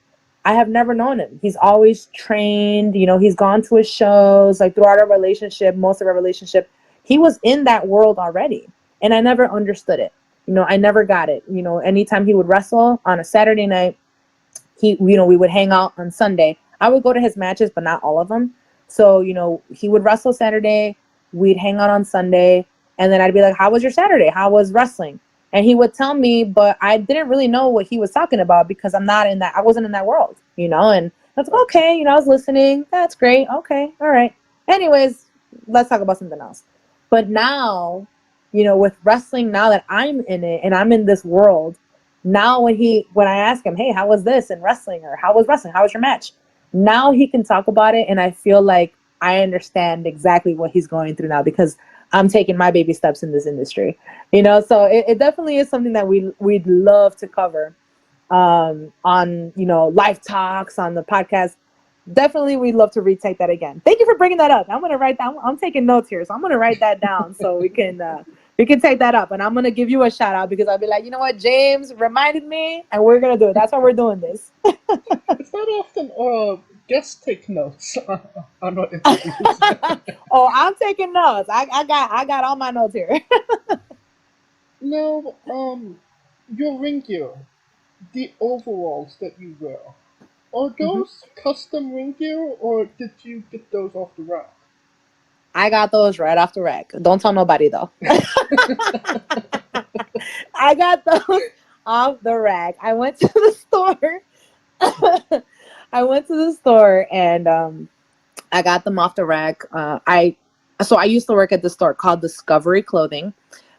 I have never known him. He's always trained, you know, he's gone to his shows, like throughout our relationship, most of our relationship, he was in that world already. And I never understood it. You know, I never got it. You know, anytime he would wrestle on a Saturday night, we would hang out on Sunday. I would go to his matches, but not all of them. So, you know, he would wrestle Saturday, we'd hang out on Sunday, and then I'd be like, how was your Saturday? How was wrestling? And he would tell me, but I didn't really know what he was talking about because I wasn't in that world, you know, and I was like, okay, you know, I was listening. That's great. Okay. All right. Anyways, let's talk about something else. But now, you know, with wrestling, now that I'm in it and I'm in this world, now when I ask him, hey, how was this in wrestling, or how was wrestling? How was your match? Now he can talk about it. And I feel like I understand exactly what he's going through now because I'm taking my baby steps in this industry, you know? So it definitely is something that we'd love to cover on, you know, live talks on the podcast. Definitely we'd love to retake that again. Thank you for bringing that up. I'm going to write that. I'm taking notes here. So I'm going to write that down so we can take that up. And I'm going to give you a shout out because I'll be like, you know what, James reminded me and we're going to do it. That's why we're doing this. It's not often guests take notes on what interviews. Oh, I'm taking notes. I got all my notes here. Now, your ring gear, the overalls that you wear, are those custom ring gear or did you get those off the rack? I got those right off the rack. Don't tell nobody though. I got those off the rack. I went to the store. And I got them off the rack. I used to work at the store called Discovery Clothing.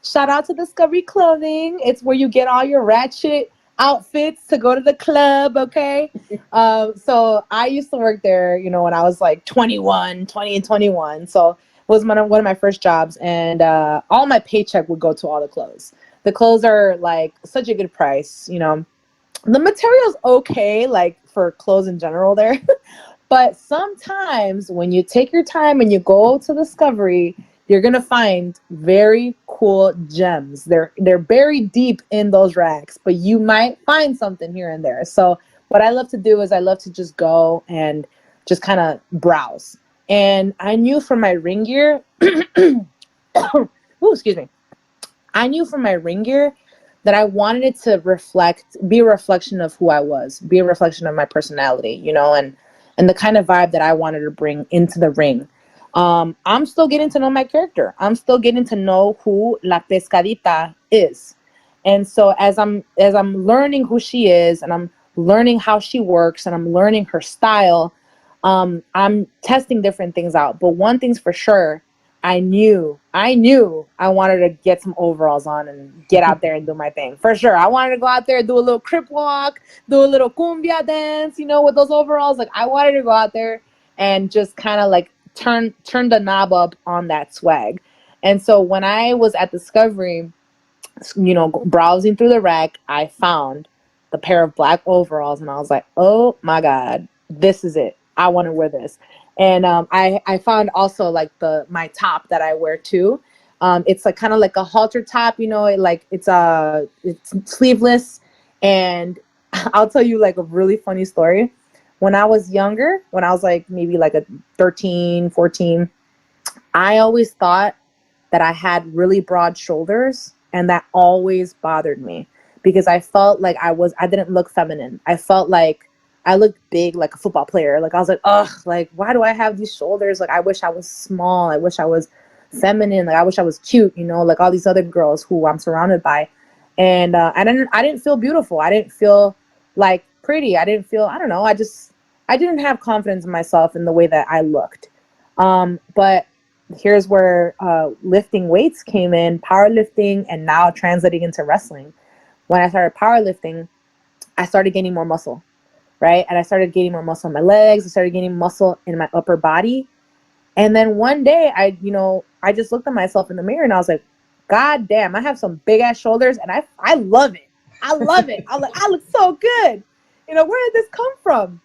Shout out to Discovery Clothing. It's where you get all your ratchet outfits to go to the club, okay? So I used to work there, you know, when I was like 20 and 21. So it was one of my first jobs. And all my paycheck would go to all the clothes. The clothes are like such a good price, you know. The material's okay, like for clothes in general there. But sometimes when you take your time and you go to Discovery, you're going to find very cool gems. They're buried deep in those racks, but you might find something here and there. So what I love to do is I love to just go and just kind of browse. And I knew from my ring gear, excuse me. I knew from my ring gear that I wanted it to be a reflection of who I was, be a reflection of my personality, you know, and the kind of vibe that I wanted to bring into the ring. I'm still getting to know my character. I'm still getting to know who La Pescadita is. And so as I'm learning who she is and I'm learning how she works and I'm learning her style, I'm testing different things out. But one thing's for sure, I knew I wanted to get some overalls on and get out there and do my thing. For sure. I wanted to go out there, do a little crip walk, do a little cumbia dance, you know, with those overalls. Like I wanted to go out there and just kind of like turn the knob up on that swag. And so when I was at Discovery, you know, browsing through the rack, I found the pair of black overalls and I was like, oh my God, this is it. I want to wear this. And I found also like my top that I wear too. It's like kind of like a halter top, you know, it's sleeveless. And I'll tell you like a really funny story. When I was younger, when I was like maybe like a 13, 14, I always thought that I had really broad shoulders, and that always bothered me because I felt like I didn't look feminine. I felt like I looked big, like a football player. Like I was like, ugh, like why do I have these shoulders? Like I wish I was small. I wish I was feminine. Like I wish I was cute, you know, like all these other girls who I'm surrounded by. And I didn't feel beautiful. I didn't feel like pretty. I didn't feel, I don't know. I didn't have confidence in myself in the way that I looked. But here's where lifting weights came in, powerlifting, and now translating into wrestling. When I started powerlifting, I started gaining more muscle, right? And I started gaining more muscle in my legs. I started gaining muscle in my upper body. And then one day I just looked at myself in the mirror and I was like, God damn, I have some big ass shoulders and I love it. I love it. I look so good. Where did this come from?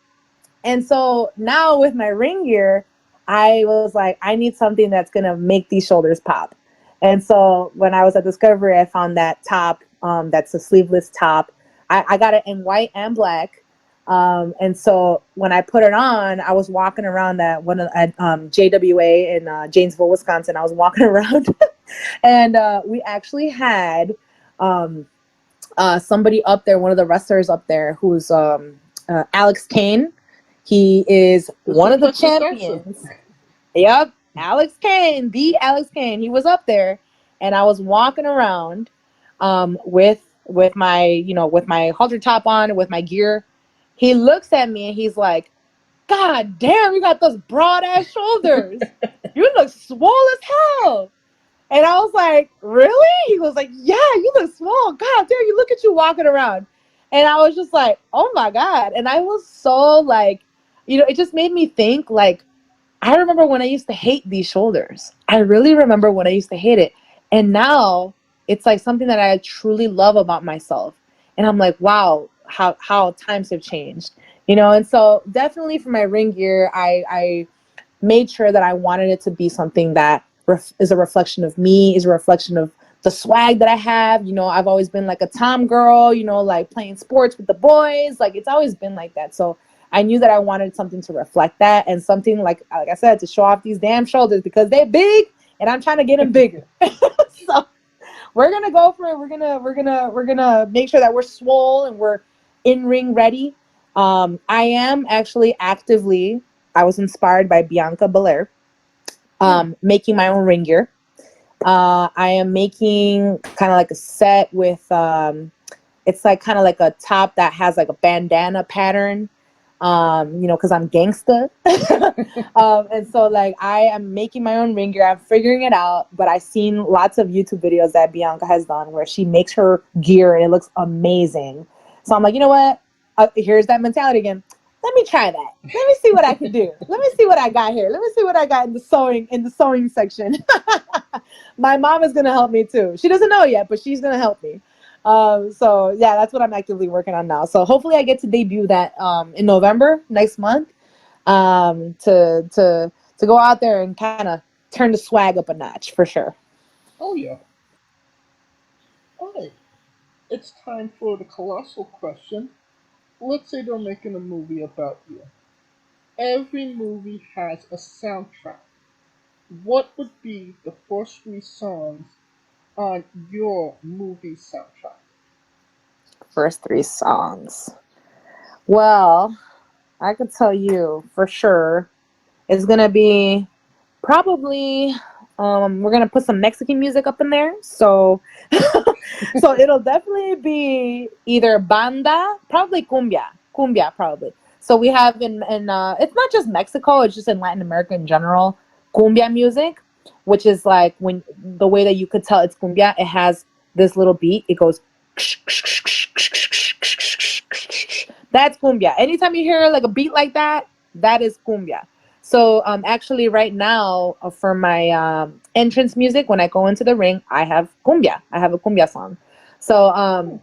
And so now with my ring gear, I was like, I need something that's going to make these shoulders pop. And so when I was at Discovery, I found that top, that's a sleeveless top. I got it in white and black. And so when I put it on, I was walking around at JWA in Janesville, Wisconsin. I was walking around and we actually had somebody up there, one of the wrestlers up there, who's Alex Kane. He is one of the champions. Yep, Alex Kane, the Alex Kane. He was up there, and I was walking around with my halter top on, with my gear. He looks at me and he's like, God damn, you got those broad ass shoulders. You look swole as hell. And I was like, really? He was like, yeah, you look swole. God damn, look at you walking around. And I was just like, oh my God. And I was so like, it just made me think, like, I remember when I used to hate these shoulders. I really remember when I used to hate it. And now it's like something that I truly love about myself. And I'm like, wow, how times have changed, And so definitely for my ring gear, I made sure that I wanted it to be something that is a reflection of me, is a reflection of the swag that I have. I've always been like a tom girl, like playing sports with the boys. Like, it's always been like that. So I knew that I wanted something to reflect that, and something like I said, to show off these damn shoulders, because they're big and I'm trying to get them bigger. So we're gonna go for it. We're gonna make sure that we're swole and we're in ring ready. I am actually I was inspired by Bianca Belair, making my own ring gear. I am making kind of like a set with it's like kind of like a top that has like a bandana pattern. Because I'm gangsta. And so like I am making my own ring gear. I'm figuring it out, but I've seen lots of YouTube videos that Bianca has done where she makes her gear and it looks amazing. So I'm like, you know what? Here's that mentality again. Let me try that. Let me see what I can do. Let me see what I got here. Let me see what I got in the sewing section. My mom is gonna help me too. She doesn't know yet, but she's gonna help me. So yeah, that's what I'm actively working on now. So hopefully I get to debut that in November next month, to go out there and kind of turn the swag up a notch for sure. Oh yeah. All right. It's time for the colossal question. Let's say they're making a movie about you. Every movie has a soundtrack. What would be the first 3 songs on your movie soundtrack? First 3 songs. Well, I could tell you for sure it's gonna be probably we're gonna put some Mexican music up in there. So so it'll definitely be either banda, probably cumbia probably. So we have in it's not just Mexico, it's just in Latin America in general, cumbia music, which is like when the way that you could tell it's cumbia, it has this little beat. It goes. That's cumbia. Anytime you hear like a beat like that, that is cumbia. So actually right now for my entrance music, when I go into the ring, I have cumbia. I have a cumbia song. So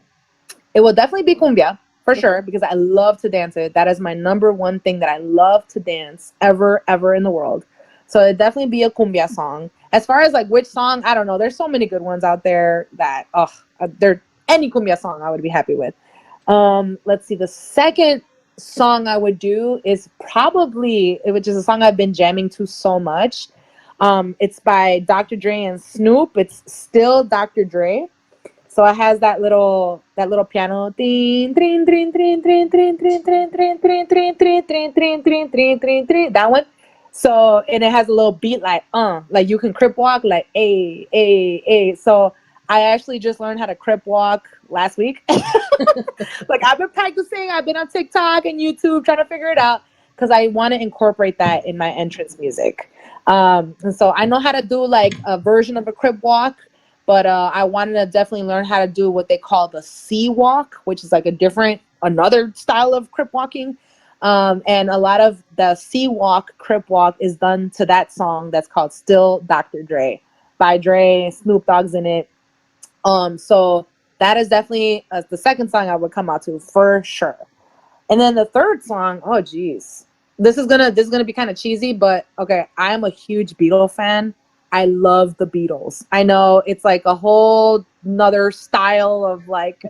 it will definitely be cumbia for sure, because I love to dance it. That is my number one thing that I love to dance ever in the world. So it'd definitely be a cumbia song. As far as like which song, I don't know. There's so many good ones out there that any cumbia song I would be happy with. Let's see. The second song I would do is probably, which is a song I've been jamming to so much. It's by Dr. Dre and Snoop. It's still Dr. Dre. So it has that little piano. That one. So, and it has a little beat like you can crip walk like a. So I actually just learned how to crip walk last week. Like I've been practicing. I've been on TikTok and YouTube trying to figure it out because I want to incorporate that in my entrance music. And so I know how to do like a version of a crip walk, but I wanted to definitely learn how to do what they call the sea walk, which is like another style of crip walking. And a lot of the Sea Walk, Crip Walk is done to that song that's called Still Dr. Dre by Dre. Snoop Dogg's in it. So that is definitely the second song I would come out to for sure. And then the third song, oh geez, this is gonna be kind of cheesy, but okay, I am a huge Beatle fan. I love the Beatles. I know it's like a whole another style of like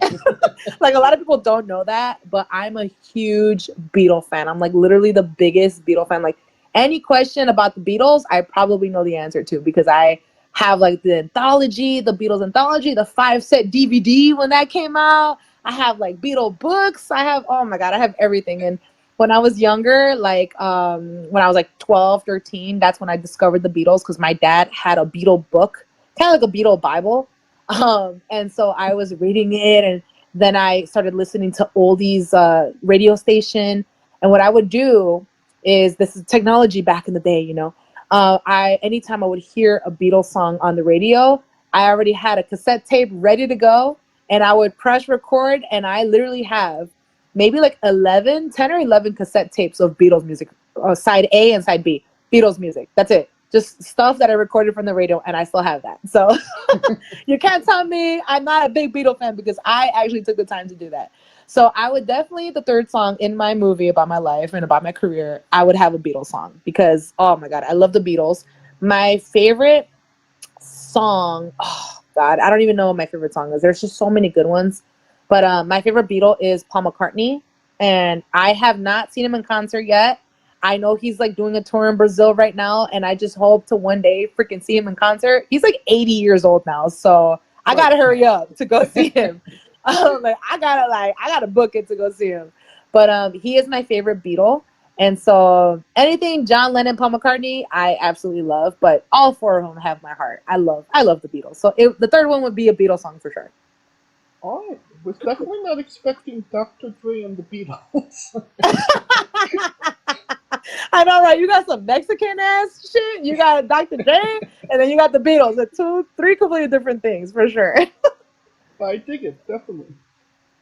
like a lot of people don't know that, but I'm a huge Beatle fan. I'm like literally the biggest Beatle fan. Like any question about the Beatles, I probably know the answer to because I have like the anthology, the Beatles anthology, the 5-set DVD when that came out. I have like Beatle books. I have, oh my God, I have everything. And when I was younger, like when I was like 12, 13, that's when I discovered the Beatles because my dad had a Beatle book, kind of like a Beatle Bible. And so I was reading it, and then I started listening to oldies radio station. And what I would do is, this is technology back in the day, you know. Anytime I would hear a Beatles song on the radio, I already had a cassette tape ready to go, and I would press record, and I literally have maybe like 10 or 11 cassette tapes of Beatles music, side A and side B, Beatles music. That's it. Just stuff that I recorded from the radio, and I still have that. So you can't tell me I'm not a big Beatle fan because I actually took the time to do that. So I would definitely, the third song in my movie about my life and about my career, I would have a Beatles song because, oh my God, I love the Beatles. My favorite song, oh God, I don't even know what my favorite song is. There's just so many good ones. But my favorite Beatle is Paul McCartney, and I have not seen him in concert yet. I know he's like doing a tour in Brazil right now, and I just hope to one day freaking see him in concert. He's like 80 years old now, so I gotta hurry up to go see him. I gotta book it to go see him. But he is my favorite Beatle, and so anything John Lennon, Paul McCartney, I absolutely love. But all four of them have my heart. I love the Beatles. So the third one would be a Beatles song for sure. I was definitely not expecting Dr. Dre and the Beatles. I know, right? You got some Mexican ass shit. You got Dr. Dre, and then you got the Beatles. The three completely different things for sure. I dig it, definitely.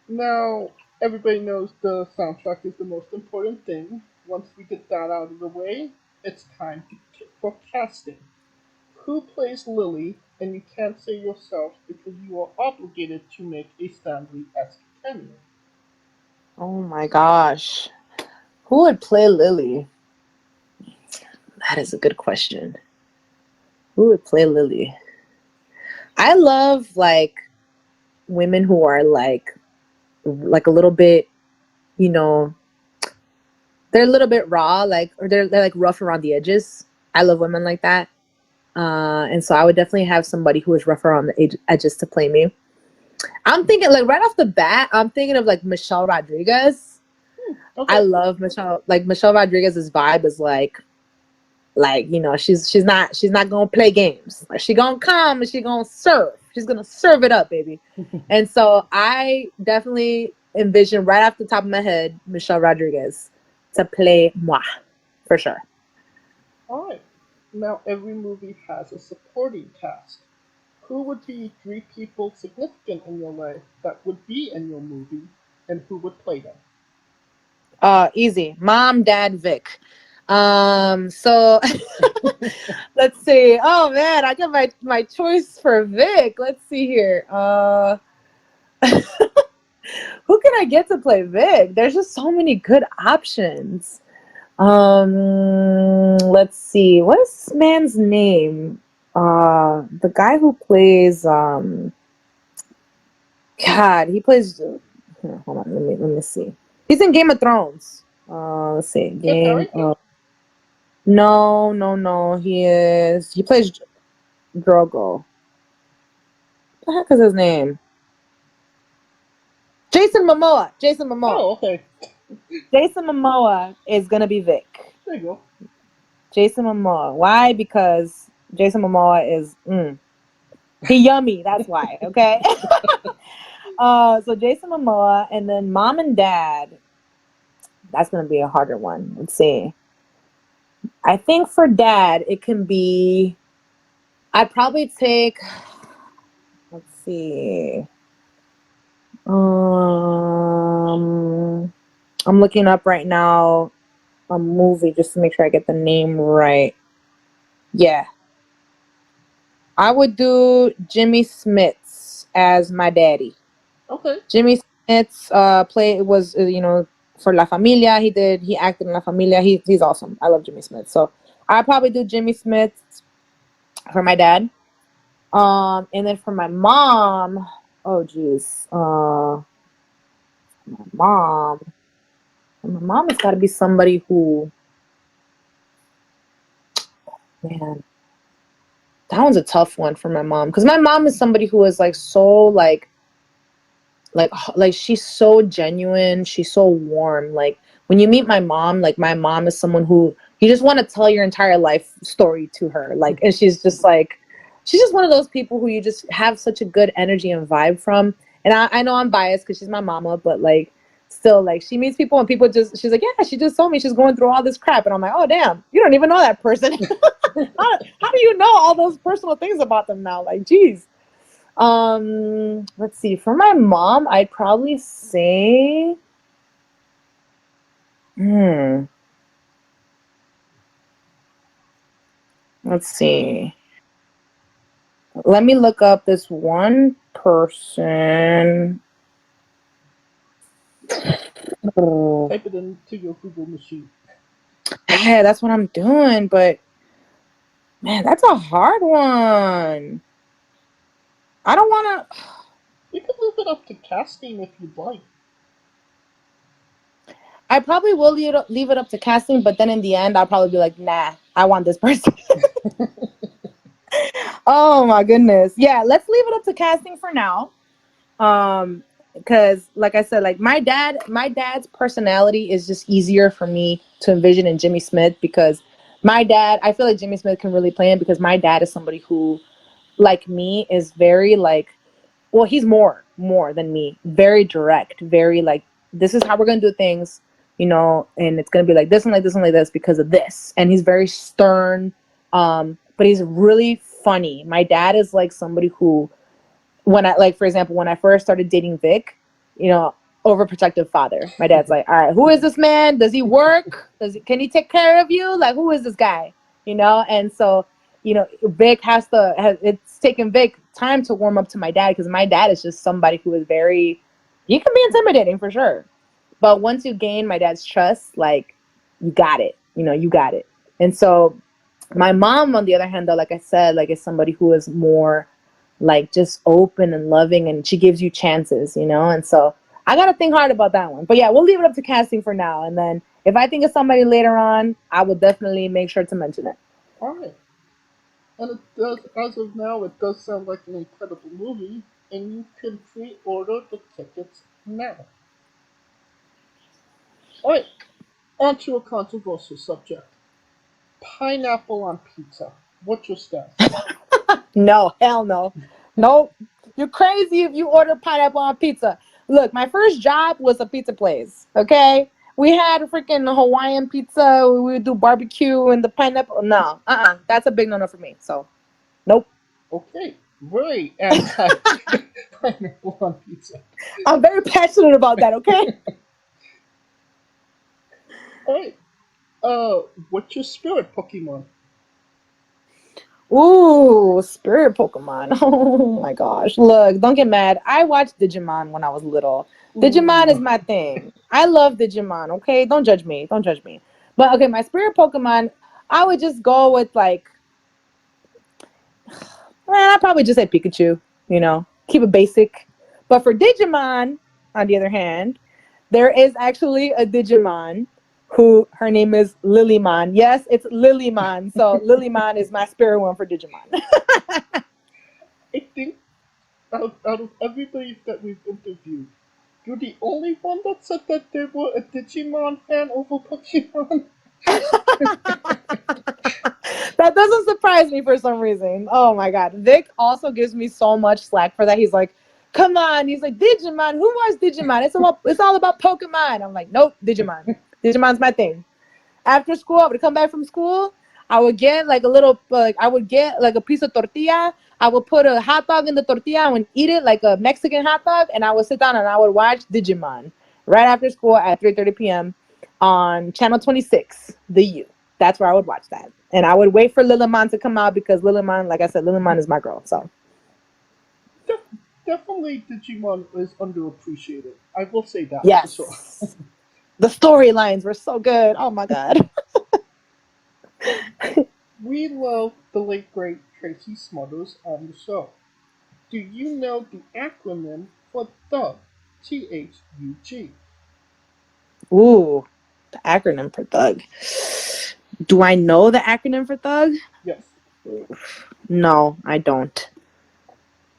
Now, everybody knows the soundtrack is the most important thing. Once we get that out of the way, it's time for casting. Who plays Lily? And you can't say yourself because you are obligated to make a Stanley-esque cameo. Oh my gosh. Who would play Lily? That is a good question. Who would play Lily? I love like women who are like a little bit, you know, they're a little bit raw, like, or they're like rough around the edges. I love women like that. And so I would definitely have somebody who is rough around the edges to play me. I'm thinking like right off the bat, I'm thinking of like Michelle Rodriguez. Okay. I love Michelle. Like Michelle Rodriguez's vibe is like you know, she's not gonna play games. Like she gonna come and she gonna serve. She's gonna serve it up, baby. And so I definitely envision right off the top of my head Michelle Rodriguez to play moi, for sure. All right. Now, every movie has a supporting cast. Who would be 3 people significant in your life that would be in your movie, and who would play them? Easy. Mom, Dad, Vic. So let's see. Oh man, I got my choice for Vic. Let's see here. Who can I get to play Vic? There's just so many good options. Let's see. What is this man's name? The guy who plays God, he plays here, hold on, let me see. He's in Game of Thrones. Let's see. No. He plays Drogo. What the heck is his name? Jason Momoa. Oh, okay. Jason Momoa is gonna be Vic. There you go. Jason Momoa. Why? Because Jason Momoa is he yummy. That's why. Okay. So Jason Momoa, and then Mom and Dad. That's gonna be a harder one. Let's see. I think for Dad, it can be. I'd probably take. Let's see. I'm looking up right now a movie just to make sure I get the name right. Yeah. I would do Jimmy Smits as my daddy. Okay. Jimmy Smits was for La Familia. He acted in La Familia. He's awesome. I love Jimmy Smits. So I'd probably do Jimmy Smits for my dad. And then for my mom, oh geez. My mom has got to be somebody who, man, that one's a tough one for my mom, because my mom is somebody who is like so like she's so genuine, she's so warm. Like when you meet my mom is someone who you just want to tell your entire life story to her, like, and she's just one of those people who you just have such a good energy and vibe from. And I know I'm biased because she's my mama, but like still, like, she meets people and she's like, yeah, she just told me she's going through all this crap, and I'm like, oh damn, you don't even know that person. how do you know all those personal things about them now? Like, geez. Let's see. For my mom, I'd probably say, let's see. Let me look up this one person. Type it into your Google machine. Yeah, that's what I'm doing, but man, that's a hard one. I don't want to. You could leave it up to casting if you'd like. I probably will leave it up to casting, but then in the end, I'll probably be like, nah, I want this person. Oh my goodness. Yeah, let's leave it up to casting for now. Because like I said, like my dad's personality is just easier for me to envision in Jimmy Smith, because my dad, I feel like Jimmy Smith can really play him, because my dad is somebody who, like me, is very like, well, he's more than me, very direct, very like, this is how we're gonna do things, and it's gonna be like this and like this and like this because of this. And he's very stern, but he's really funny. My dad is like somebody who, for example, when I first started dating Vic, overprotective father. My dad's like, all right, who is this man? Does he work? Can he take care of you? Like, who is this guy? And so, Vic it's taken Vic time to warm up to my dad, because my dad is just somebody who is he can be intimidating for sure. But once you gain my dad's trust, like, you got it, you got it. And so my mom, on the other hand, though, like I said, like, is somebody who is more like just open and loving, and she gives you chances, and so I got to think hard about that one. But yeah, we'll leave it up to casting for now. And then if I think of somebody later on, I will definitely make sure to mention it. All right. And it does, as of now, it does sound like an incredible movie, and you can pre-order the tickets now. All right. On to a controversial subject. Pineapple on pizza. What's your stance? No, hell no. Nope. You're crazy if you order pineapple on pizza. Look, my first job was a pizza place, okay? We had a freaking Hawaiian pizza. We would do barbecue and the pineapple. No, that's a big no-no for me. So, nope. Okay, very anti-pineapple on pizza. I'm very passionate about that, okay? Alright, what's your spirit Pokemon? Ooh, spirit Pokemon. Oh my gosh. Look, don't get mad. I watched Digimon when I was little. Digimon is my thing. I love Digimon, okay? Don't judge me. Don't judge me. But okay, my spirit Pokemon, I would just go with like, I'd probably just say Pikachu, keep it basic. But for Digimon, on the other hand, there is actually a Digimon who, her name is Lilymon. Yes, it's Lilymon. So Lilymon is my spirit one for Digimon. I think out of everybody that we've interviewed, you're the only one that said that they were a Digimon fan over Pokemon. That doesn't surprise me for some reason. Oh my god. Vic also gives me so much slack for that. He's like, come on. He's like, Digimon, who wants Digimon? It's all about Pokemon. I'm like, nope, Digimon. Digimon's my thing. After school, I would come back from school. I would get like a piece of tortilla. I would put a hot dog in the tortilla and eat it like a Mexican hot dog. And I would sit down and I would watch Digimon. right after school at 3:30 p.m. on Channel 26, The U. That's where I would watch that. And I would wait for Liliman to come out because Liliman, like I said, Liliman is my girl. So Definitely Digimon is underappreciated. I will say that for sure. yes, the storylines were so good. Oh my god. We love the late great Tracy Smothers on the show. Do you know the acronym for THUG? THUG. Ooh, the acronym for Thug. Do I know the acronym for Thug? Yes. No, I don't.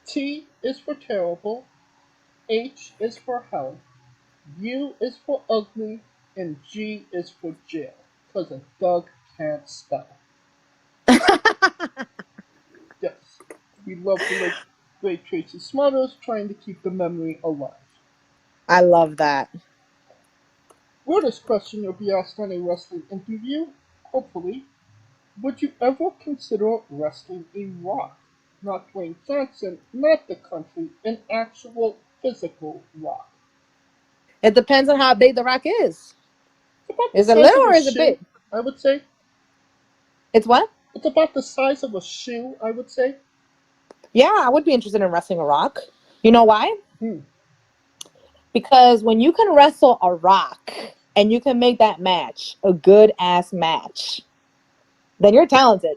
T is for terrible, H is for hell, U is for ugly, and G is for jail. Because a thug can't spell. Yes. We love the late great Tracy Smothers trying to keep the memory alive. I love that. Weirdest question you'll be asked on a wrestling interview? Hopefully. Would you ever consider wrestling a rock? Not Dwayne Johnson, not the country, an actual physical rock. It depends on how big the rock is. It's about Is the it size little of or a is it shoe, big? I would say. It's what? It's about the size of a shoe, I would say. Yeah, I would be interested in wrestling a rock. You know why? Hmm. Because when you can wrestle a rock and you can make that match a good ass match, then you're talented.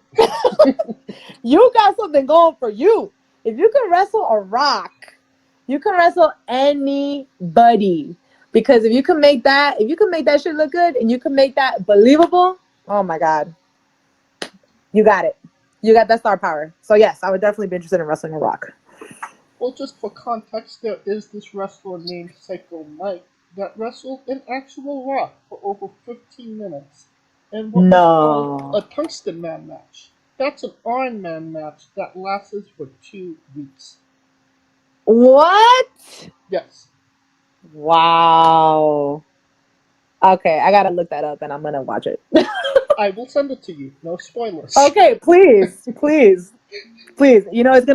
You got something going for you. If you can wrestle a rock, you can wrestle anybody. Because if you can make that shit look good and you can make that believable, oh my God. You got it. You got that star power. So yes, I would definitely be interested in wrestling a rock. Well, just for context, there is this wrestler named Psycho Mike that wrestled an actual rock for over 15 minutes in what was called a Tungsten Man match. That's an Iron Man match that lasted for 2 weeks. What? Yes. Wow. Okay, I gotta look that up and I'm gonna watch it. I will send it to you. No spoilers. Okay, please. You know, it's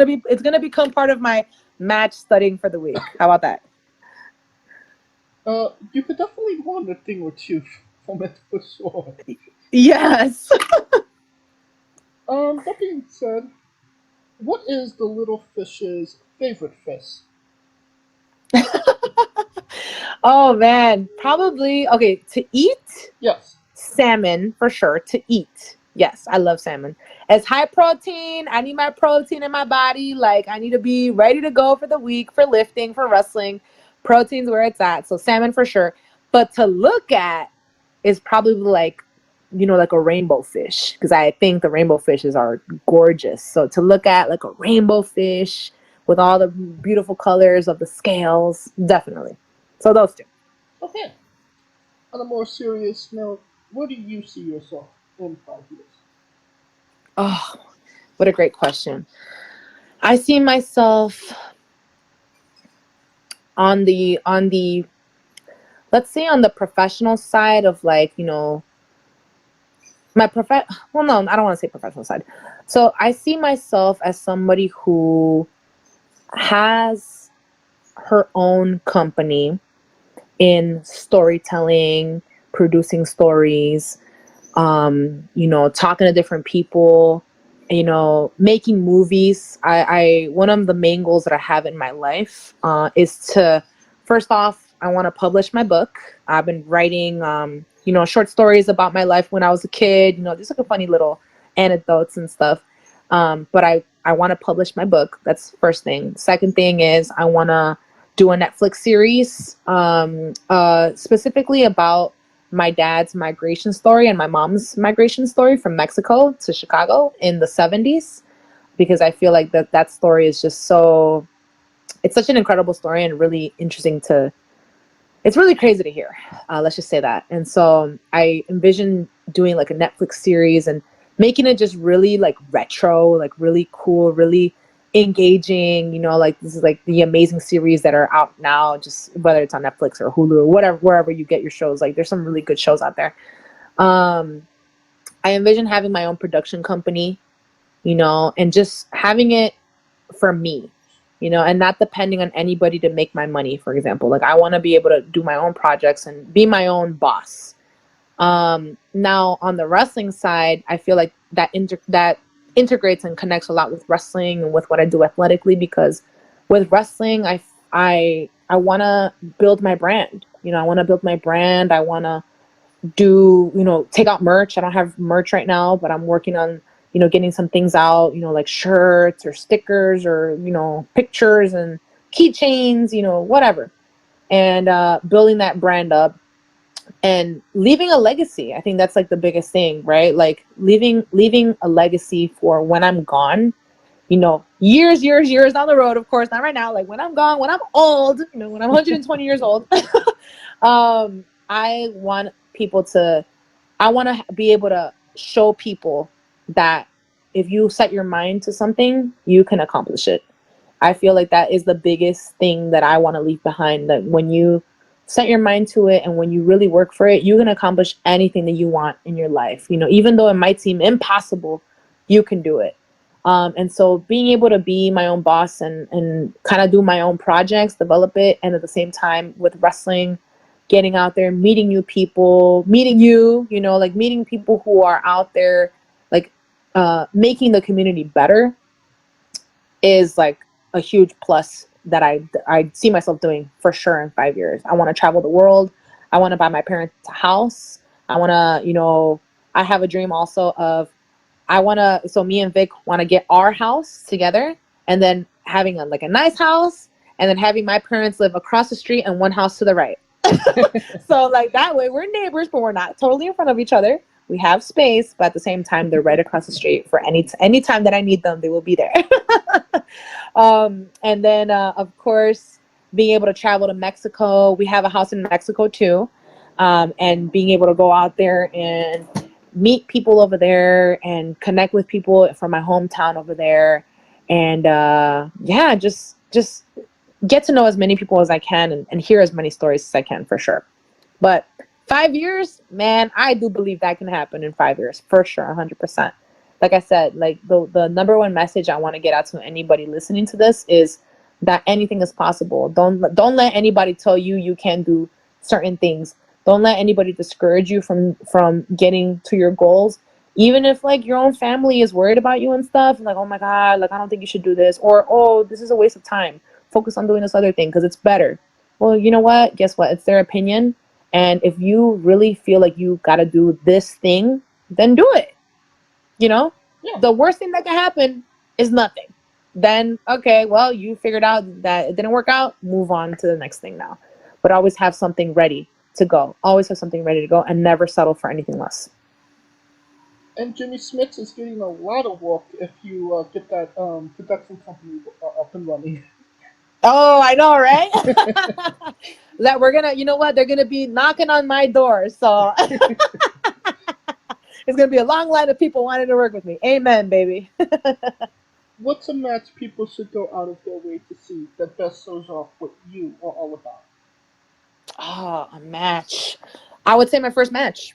gonna become part of my match studying for the week. How about that? You could definitely learn a thing or two from it for sure. Yes. That being said, what is the little fish's favorite fish? Oh man, probably okay, to eat? Yes. Salmon for sure. To eat. Yes, I love salmon. It's high protein. I need my protein in my body. Like I need to be ready to go for the week, for lifting, for wrestling. Protein's where it's at. So salmon for sure. But to look at is probably like, you know, like a rainbow fish. Because I think the rainbow fishes are gorgeous. So to look at like a rainbow fish with all the beautiful colors of the scales, definitely. So those two. Okay. On a more serious note, where do you see yourself in 5 years? Oh, what a great question. I see myself on the let's say on the professional side of like, you know, well no, I don't want to say professional side. So I see myself as somebody who has her own company in storytelling, producing stories, you know, talking to different people, you know, making movies. I one of the main goals that I have in my life is to, first off, I want to publish my book. I've been writing, you know, short stories about my life when I was a kid, you know, just like a funny little anecdotes and stuff. But I want to publish my book. That's the first thing. Second thing is I want to do a Netflix series specifically about my dad's migration story and my mom's migration story from Mexico to Chicago in the 70s, because I feel like that story is just so, it's such an incredible story and really interesting it's really crazy to hear. Let's just say that. And so I envision doing like a Netflix series and making it just really like retro, like really cool, really engaging, you know, like this is like the amazing series that are out now, just whether it's on Netflix or Hulu or whatever, wherever you get your shows. Like there's some really good shows out there. I envision having my own production company, you know, and just having it for me, and not depending on anybody to make my money, for example. Like, I want to be able to do my own projects and be my own boss. Now on the wrestling side, I feel like that integrates and connects a lot with wrestling and with what I do athletically, because with wrestling, I want to build my brand. I want to build my brand. I want to take out merch. I don't have merch right now, but I'm working on, getting some things out, like shirts or stickers or, pictures and keychains, whatever. And building that brand up and leaving a legacy. I think that's like the biggest thing, right? Like leaving a legacy for when I'm gone, years down the road, of course, not right now. Like when I'm gone, when I'm old, when I'm 120 years old, I want to be able to show people that if you set your mind to something, you can accomplish it. I feel like that is the biggest thing that I want to leave behind. That when you set your mind to it and when you really work for it, you can accomplish anything that you want in your life. Even though it might seem impossible, you can do it. And so being able to be my own boss and kind of do my own projects, develop it, and at the same time with wrestling, getting out there, meeting new people, meeting you, like meeting people who are out there, like making the community better is like a huge plus that I see myself doing for sure in 5 years. I want to travel the world. I want to buy my parents a house. I want to, I have a dream also of, so me and Vic want to get our house together and then having a nice house and then having my parents live across the street and one house to the right. So like that way we're neighbors, but we're not totally in front of each other. We have space, but at the same time, they're right across the street for any time that I need them, they will be there. And then, of course, being able to travel to Mexico. We have a house in Mexico too. And being able to go out there and meet people over there and connect with people from my hometown over there. And just get to know as many people as I can and hear as many stories as I can, for sure. But 5 years, man, I do believe that can happen in 5 years, for sure, 100%. Like I said, like the number one message I want to get out to anybody listening to this is that anything is possible. Don't let anybody tell you can't do certain things. Don't let anybody discourage you from getting to your goals. Even if like your own family is worried about you and stuff, like, oh my God, like I don't think you should do this, or oh, this is a waste of time. Focus on doing this other thing because it's better. Well, you know what? Guess what? It's their opinion. And if you really feel like you got to do this thing, then do it. Yeah. The worst thing that can happen is nothing. Then, okay, well, you figured out that it didn't work out, move on to the next thing now. But always have something ready to go. Always have something ready to go and never settle for anything less. And Jimmy Smith is getting a lot of work if you get that production company up and running. Oh, I know, right? That we're gonna, you know what? They're gonna be knocking on my door, so it's gonna be a long line of people wanting to work with me. Amen, baby. What's a match people should go out of their way to see that best shows off what you are all about? Oh, a match. I would say my first match.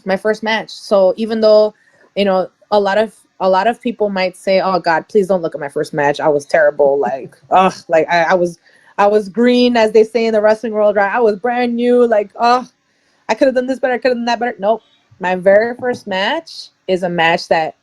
My first match. So even though, a lot of people might say, "Oh God, please don't look at my first match. I was terrible." Like, like I was green, as they say in the wrestling world, right? I was brand new. Like, I could have done this better. I could have done that better. Nope. My very first match is a match that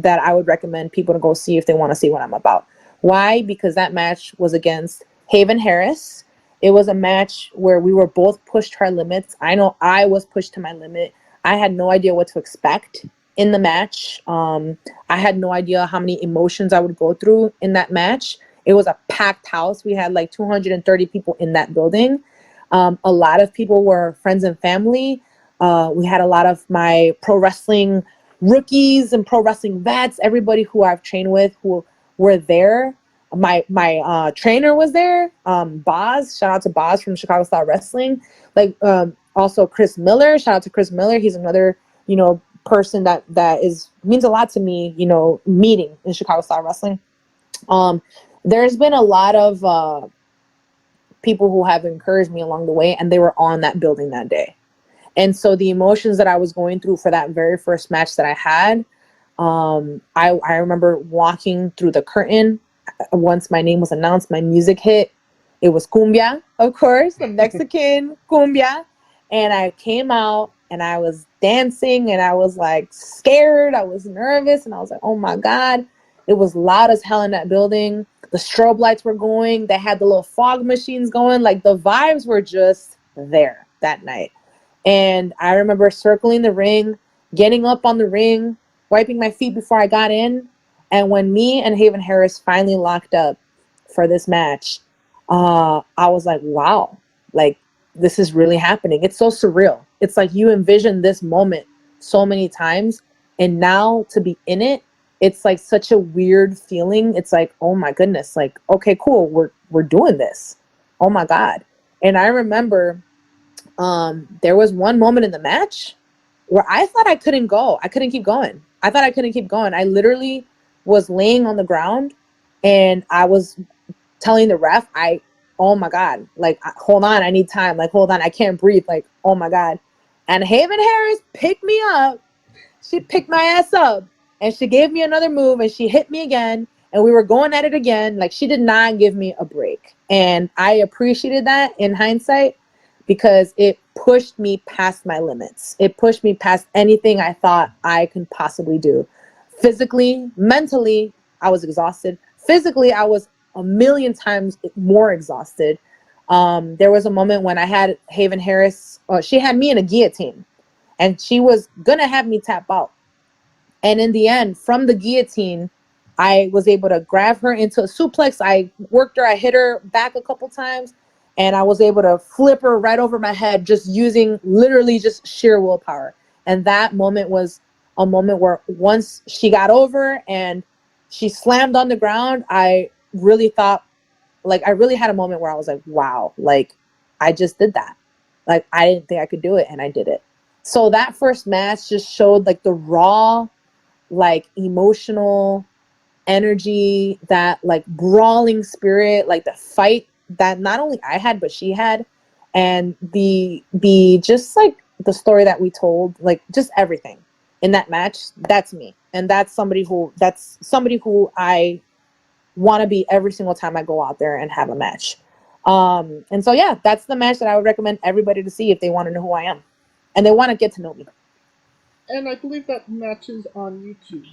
I would recommend people to go see if they want to see what I'm about. Why? Because that match was against Haven Harris. It was a match where we were both pushed to our limits. I know I was pushed to my limit. I had no idea what to expect in the match. I had no idea how many emotions I would go through in that match. It was a packed house. We had like 230 people in that building. A lot of people were friends and family. We had a lot of my pro wrestling rookies and pro wrestling vets, everybody who I've trained with who were there. My trainer was there, Boz. Shout out to Boz from Chicago Style Wrestling. Like, also Chris Miller. Shout out to Chris Miller. He's another, person that means a lot to me, meeting in Chicago Style Wrestling. There's been a lot of people who have encouraged me along the way, and they were on that building that day. And so the emotions that I was going through for that very first match that I had, I remember walking through the curtain once my name was announced, my music hit. It was cumbia, of course, the Mexican cumbia. And I came out and I was dancing and I was like scared. I was nervous and I was like, oh my God. It was loud as hell in that building. The strobe lights were going. They had the little fog machines going. Like the vibes were just there that night. And I remember circling the ring, getting up on the ring, wiping my feet before I got in. And when me and Haven Harris finally locked up for this match, I was like, wow, like this is really happening. It's so surreal. It's like you envision this moment so many times, and now to be in it, it's like such a weird feeling. It's like, oh my goodness, like, okay, cool, we're doing this. Oh my God. And I remember there was one moment in the match where I thought I couldn't go. I couldn't keep going. I thought I couldn't keep going. I literally was laying on the ground and I was telling the ref, oh my God, like, hold on, I need time. Like, hold on, I can't breathe. Like, oh my God. And Haven Harris picked me up. She picked my ass up and she gave me another move and she hit me again. And we were going at it again. Like, she did not give me a break. And I appreciated that in hindsight because it pushed me past my limits. It pushed me past anything I thought I could possibly do. Physically, mentally, I was exhausted. Physically, I was a million times more exhausted. There was a moment when I had Haven Harris, she had me in a guillotine and she was gonna have me tap out. And in the end, from the guillotine, I was able to grab her into a suplex. I worked her, I hit her back a couple times, and I was able to flip her right over my head, just using literally just sheer willpower. And that moment was a moment where once she got over and she slammed on the ground, I really thought, like, I really had a moment where I was like, wow, like, I just did that. Like, I didn't think I could do it, and I did it. So that first match just showed, like, the raw, like, emotional energy, that, like, brawling spirit, like, the fight that not only I had, but she had. And the just, like, the story that we told, like, just everything in that match, that's me. And that's somebody who I want to be every single time I go out there and have a match. And so, yeah, that's the match that I would recommend everybody to see if they want to know who I am and they want to get to know me. And I believe that match is on YouTube.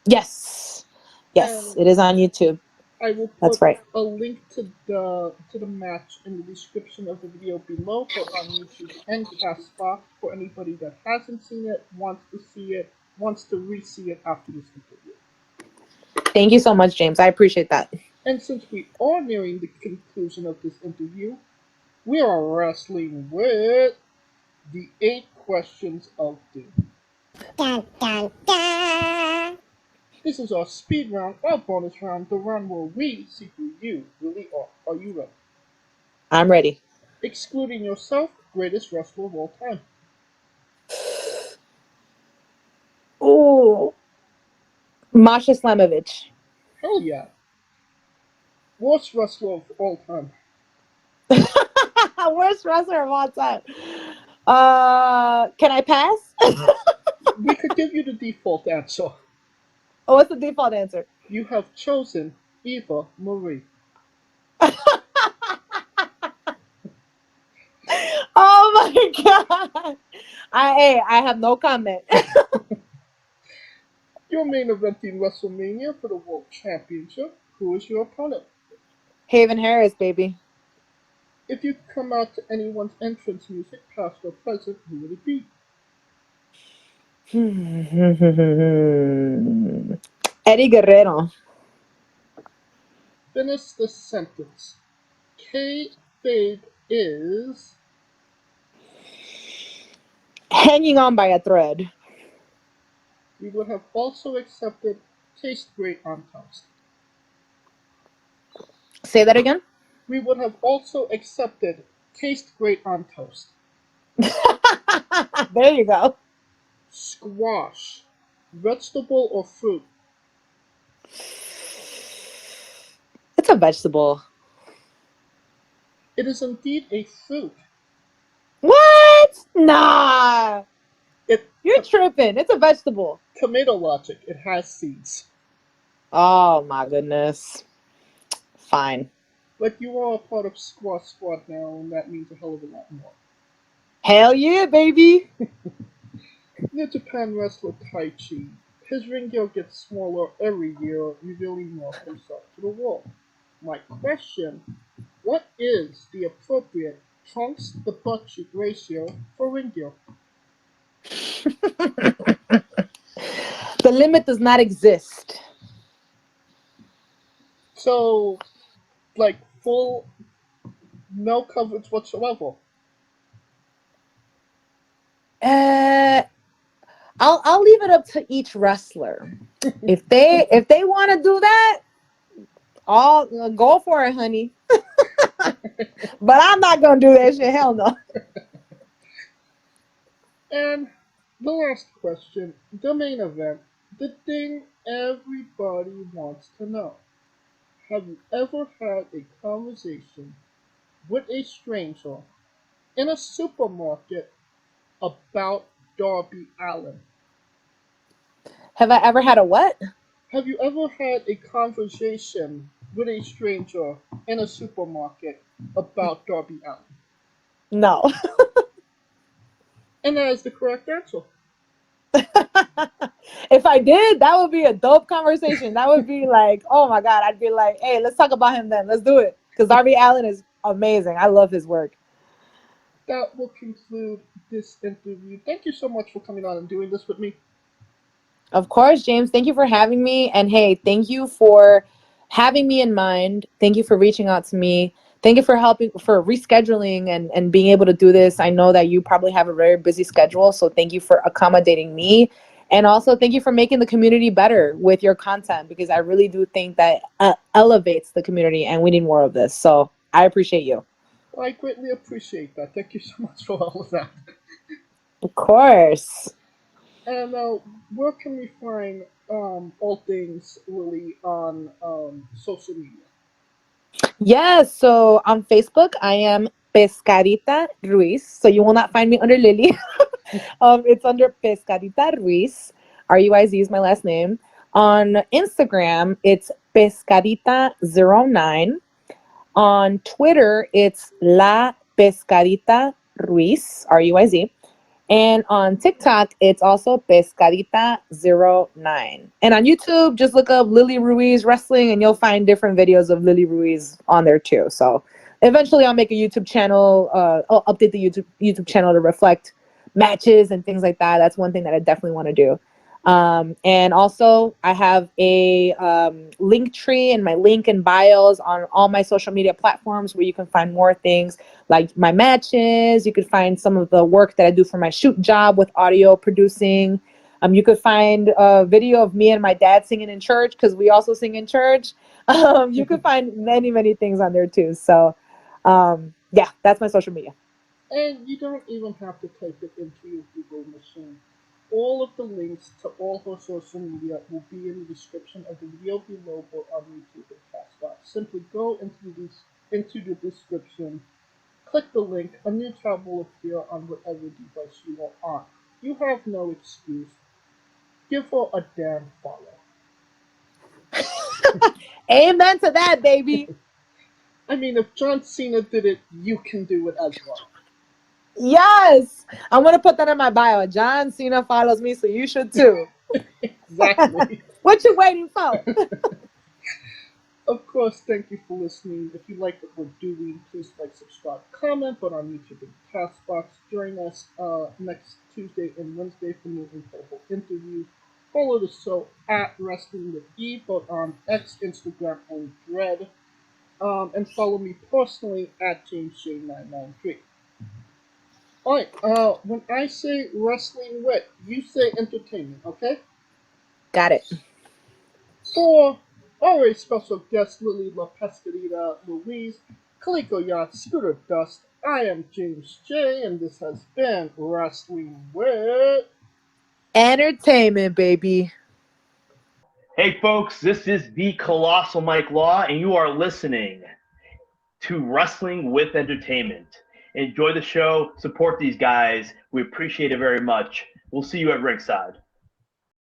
Yes, it is on YouTube. I will put That's right. a link to the match in the description of the video below, both on YouTube and Castbox, for anybody that hasn't seen it, wants to see it, wants to re-see it after this interview. Thank you so much, James. I appreciate that. And since we are nearing the conclusion of this interview, we are wrestling with the 8 questions of doom. Dun, dun, dun. This is our speed round, our bonus round, the round where we see who you really are. Are you ready? I'm ready. Excluding yourself, greatest wrestler of all time. Oh, Masha Slamovich. Hell yeah. Worst wrestler of all time. Worst wrestler of all time. Can I pass? We could give you the default answer. Oh, what's the default answer? You have chosen Eva Marie. Oh my God. I have no comment. Your main event in WrestleMania for the World Championship. Who is your opponent? Haven Harris, baby. If you could come out to anyone's entrance music, past or present, who would it be? Eddie Guerrero. Finish the sentence. Kayfabe is hanging on by a thread. We would have also accepted taste great on toast. Say that again? We would have also accepted taste great on toast. There you go. Squash. Vegetable or fruit? It's a vegetable. It is indeed a fruit. What? Nah. You're tripping. It's a vegetable. Tomato logic. It has seeds. Oh my goodness. Fine. But you are a part of Squad Squad now, and that means a hell of a lot more. Hell yeah, baby. New Japan wrestler Taichi. His ring gear gets smaller every year, revealing more of himself to the world. My question, what is the appropriate trunks to butt cheek ratio for ring gear? The limit does not exist. So, like, full, no coverage whatsoever. I'll leave it up to each wrestler. If they want to do that, I'll go for it, honey. But I'm not gonna do that shit. Hell no. And the last question, the main event, the thing everybody wants to know. Have you ever had a conversation with a stranger in a supermarket about Darby Allin? Have I ever had a what? Have you ever had a conversation with a stranger in a supermarket about Darby Allin? No. And that is the correct answer. If I did, that would be a dope conversation. That would be like, oh my God, I'd be like, hey, let's talk about him then. Let's do it. Because Darby Allin is amazing. I love his work. That will conclude this interview. Thank you so much for coming on and doing this with me. Of course, James. Thank you for having me. And hey, thank you for having me in mind. Thank you for reaching out to me. Thank you for helping, for rescheduling and being able to do this. I know that you probably have a very busy schedule. So thank you for accommodating me. And also thank you for making the community better with your content, because I really do think that elevates the community and we need more of this. So I appreciate you. I greatly appreciate that. Thank you so much for all of that. Of course. And where can we find all things Lily on social media? Yes, so on Facebook, I am Pescadita Ruiz. So you will not find me under Lily. It's under Pescadita Ruiz. Ruiz is my last name. On Instagram, it's Pescadita09. On Twitter, it's La Pescadita Ruiz, Ruiz. And on TikTok, it's also Pescadita09. And on YouTube, just look up Lily Ruiz Wrestling and you'll find different videos of Lily Ruiz on there too. So eventually I'll make a YouTube channel, I'll update the YouTube channel to reflect matches and things like that. That's one thing that I definitely want to do. And also I have a link tree and my link and bios on all my social media platforms where you can find more things like my matches. You could find some of the work that I do for my shoot job with audio producing. You could find a video of me and my dad singing in church, because we also sing in church. You could find many, many things on there too. So yeah, that's my social media. And you don't even have to type it into your Google machine. All of the links to all her social media will be in the description of the video below or on YouTube and Castbox. Simply go into the description, click the link, a new tab will appear on whatever device you are on. You have no excuse. Give her a damn follow. Amen to that, baby. I mean, if John Cena did it, you can do it as well. Yes, I'm gonna put that in my bio. John Cena follows me, so you should too. Exactly. What you waiting for? Of course, thank you for listening. If you like what we're doing, please like, subscribe, comment, but on YouTube and Castbox. Join us next Tuesday and Wednesday for new incredible interviews. Follow the show at Wrestling with E, both on X, Instagram, and Thread. And follow me personally at JamesJ993. Alright, when I say wrestling wit, you say entertainment, okay? Got it. For our special guest, Lily La Pescadita Ruiz, Kaliko Yacht, Scooter Dust, I am James J, and this has been Wrestling Wit Entertainment, baby. Hey folks, this is the Colossal Mike Law, and you are listening to Wrestling with Entertainment. Enjoy the show, support these guys. We appreciate it very much. We'll see you at ringside.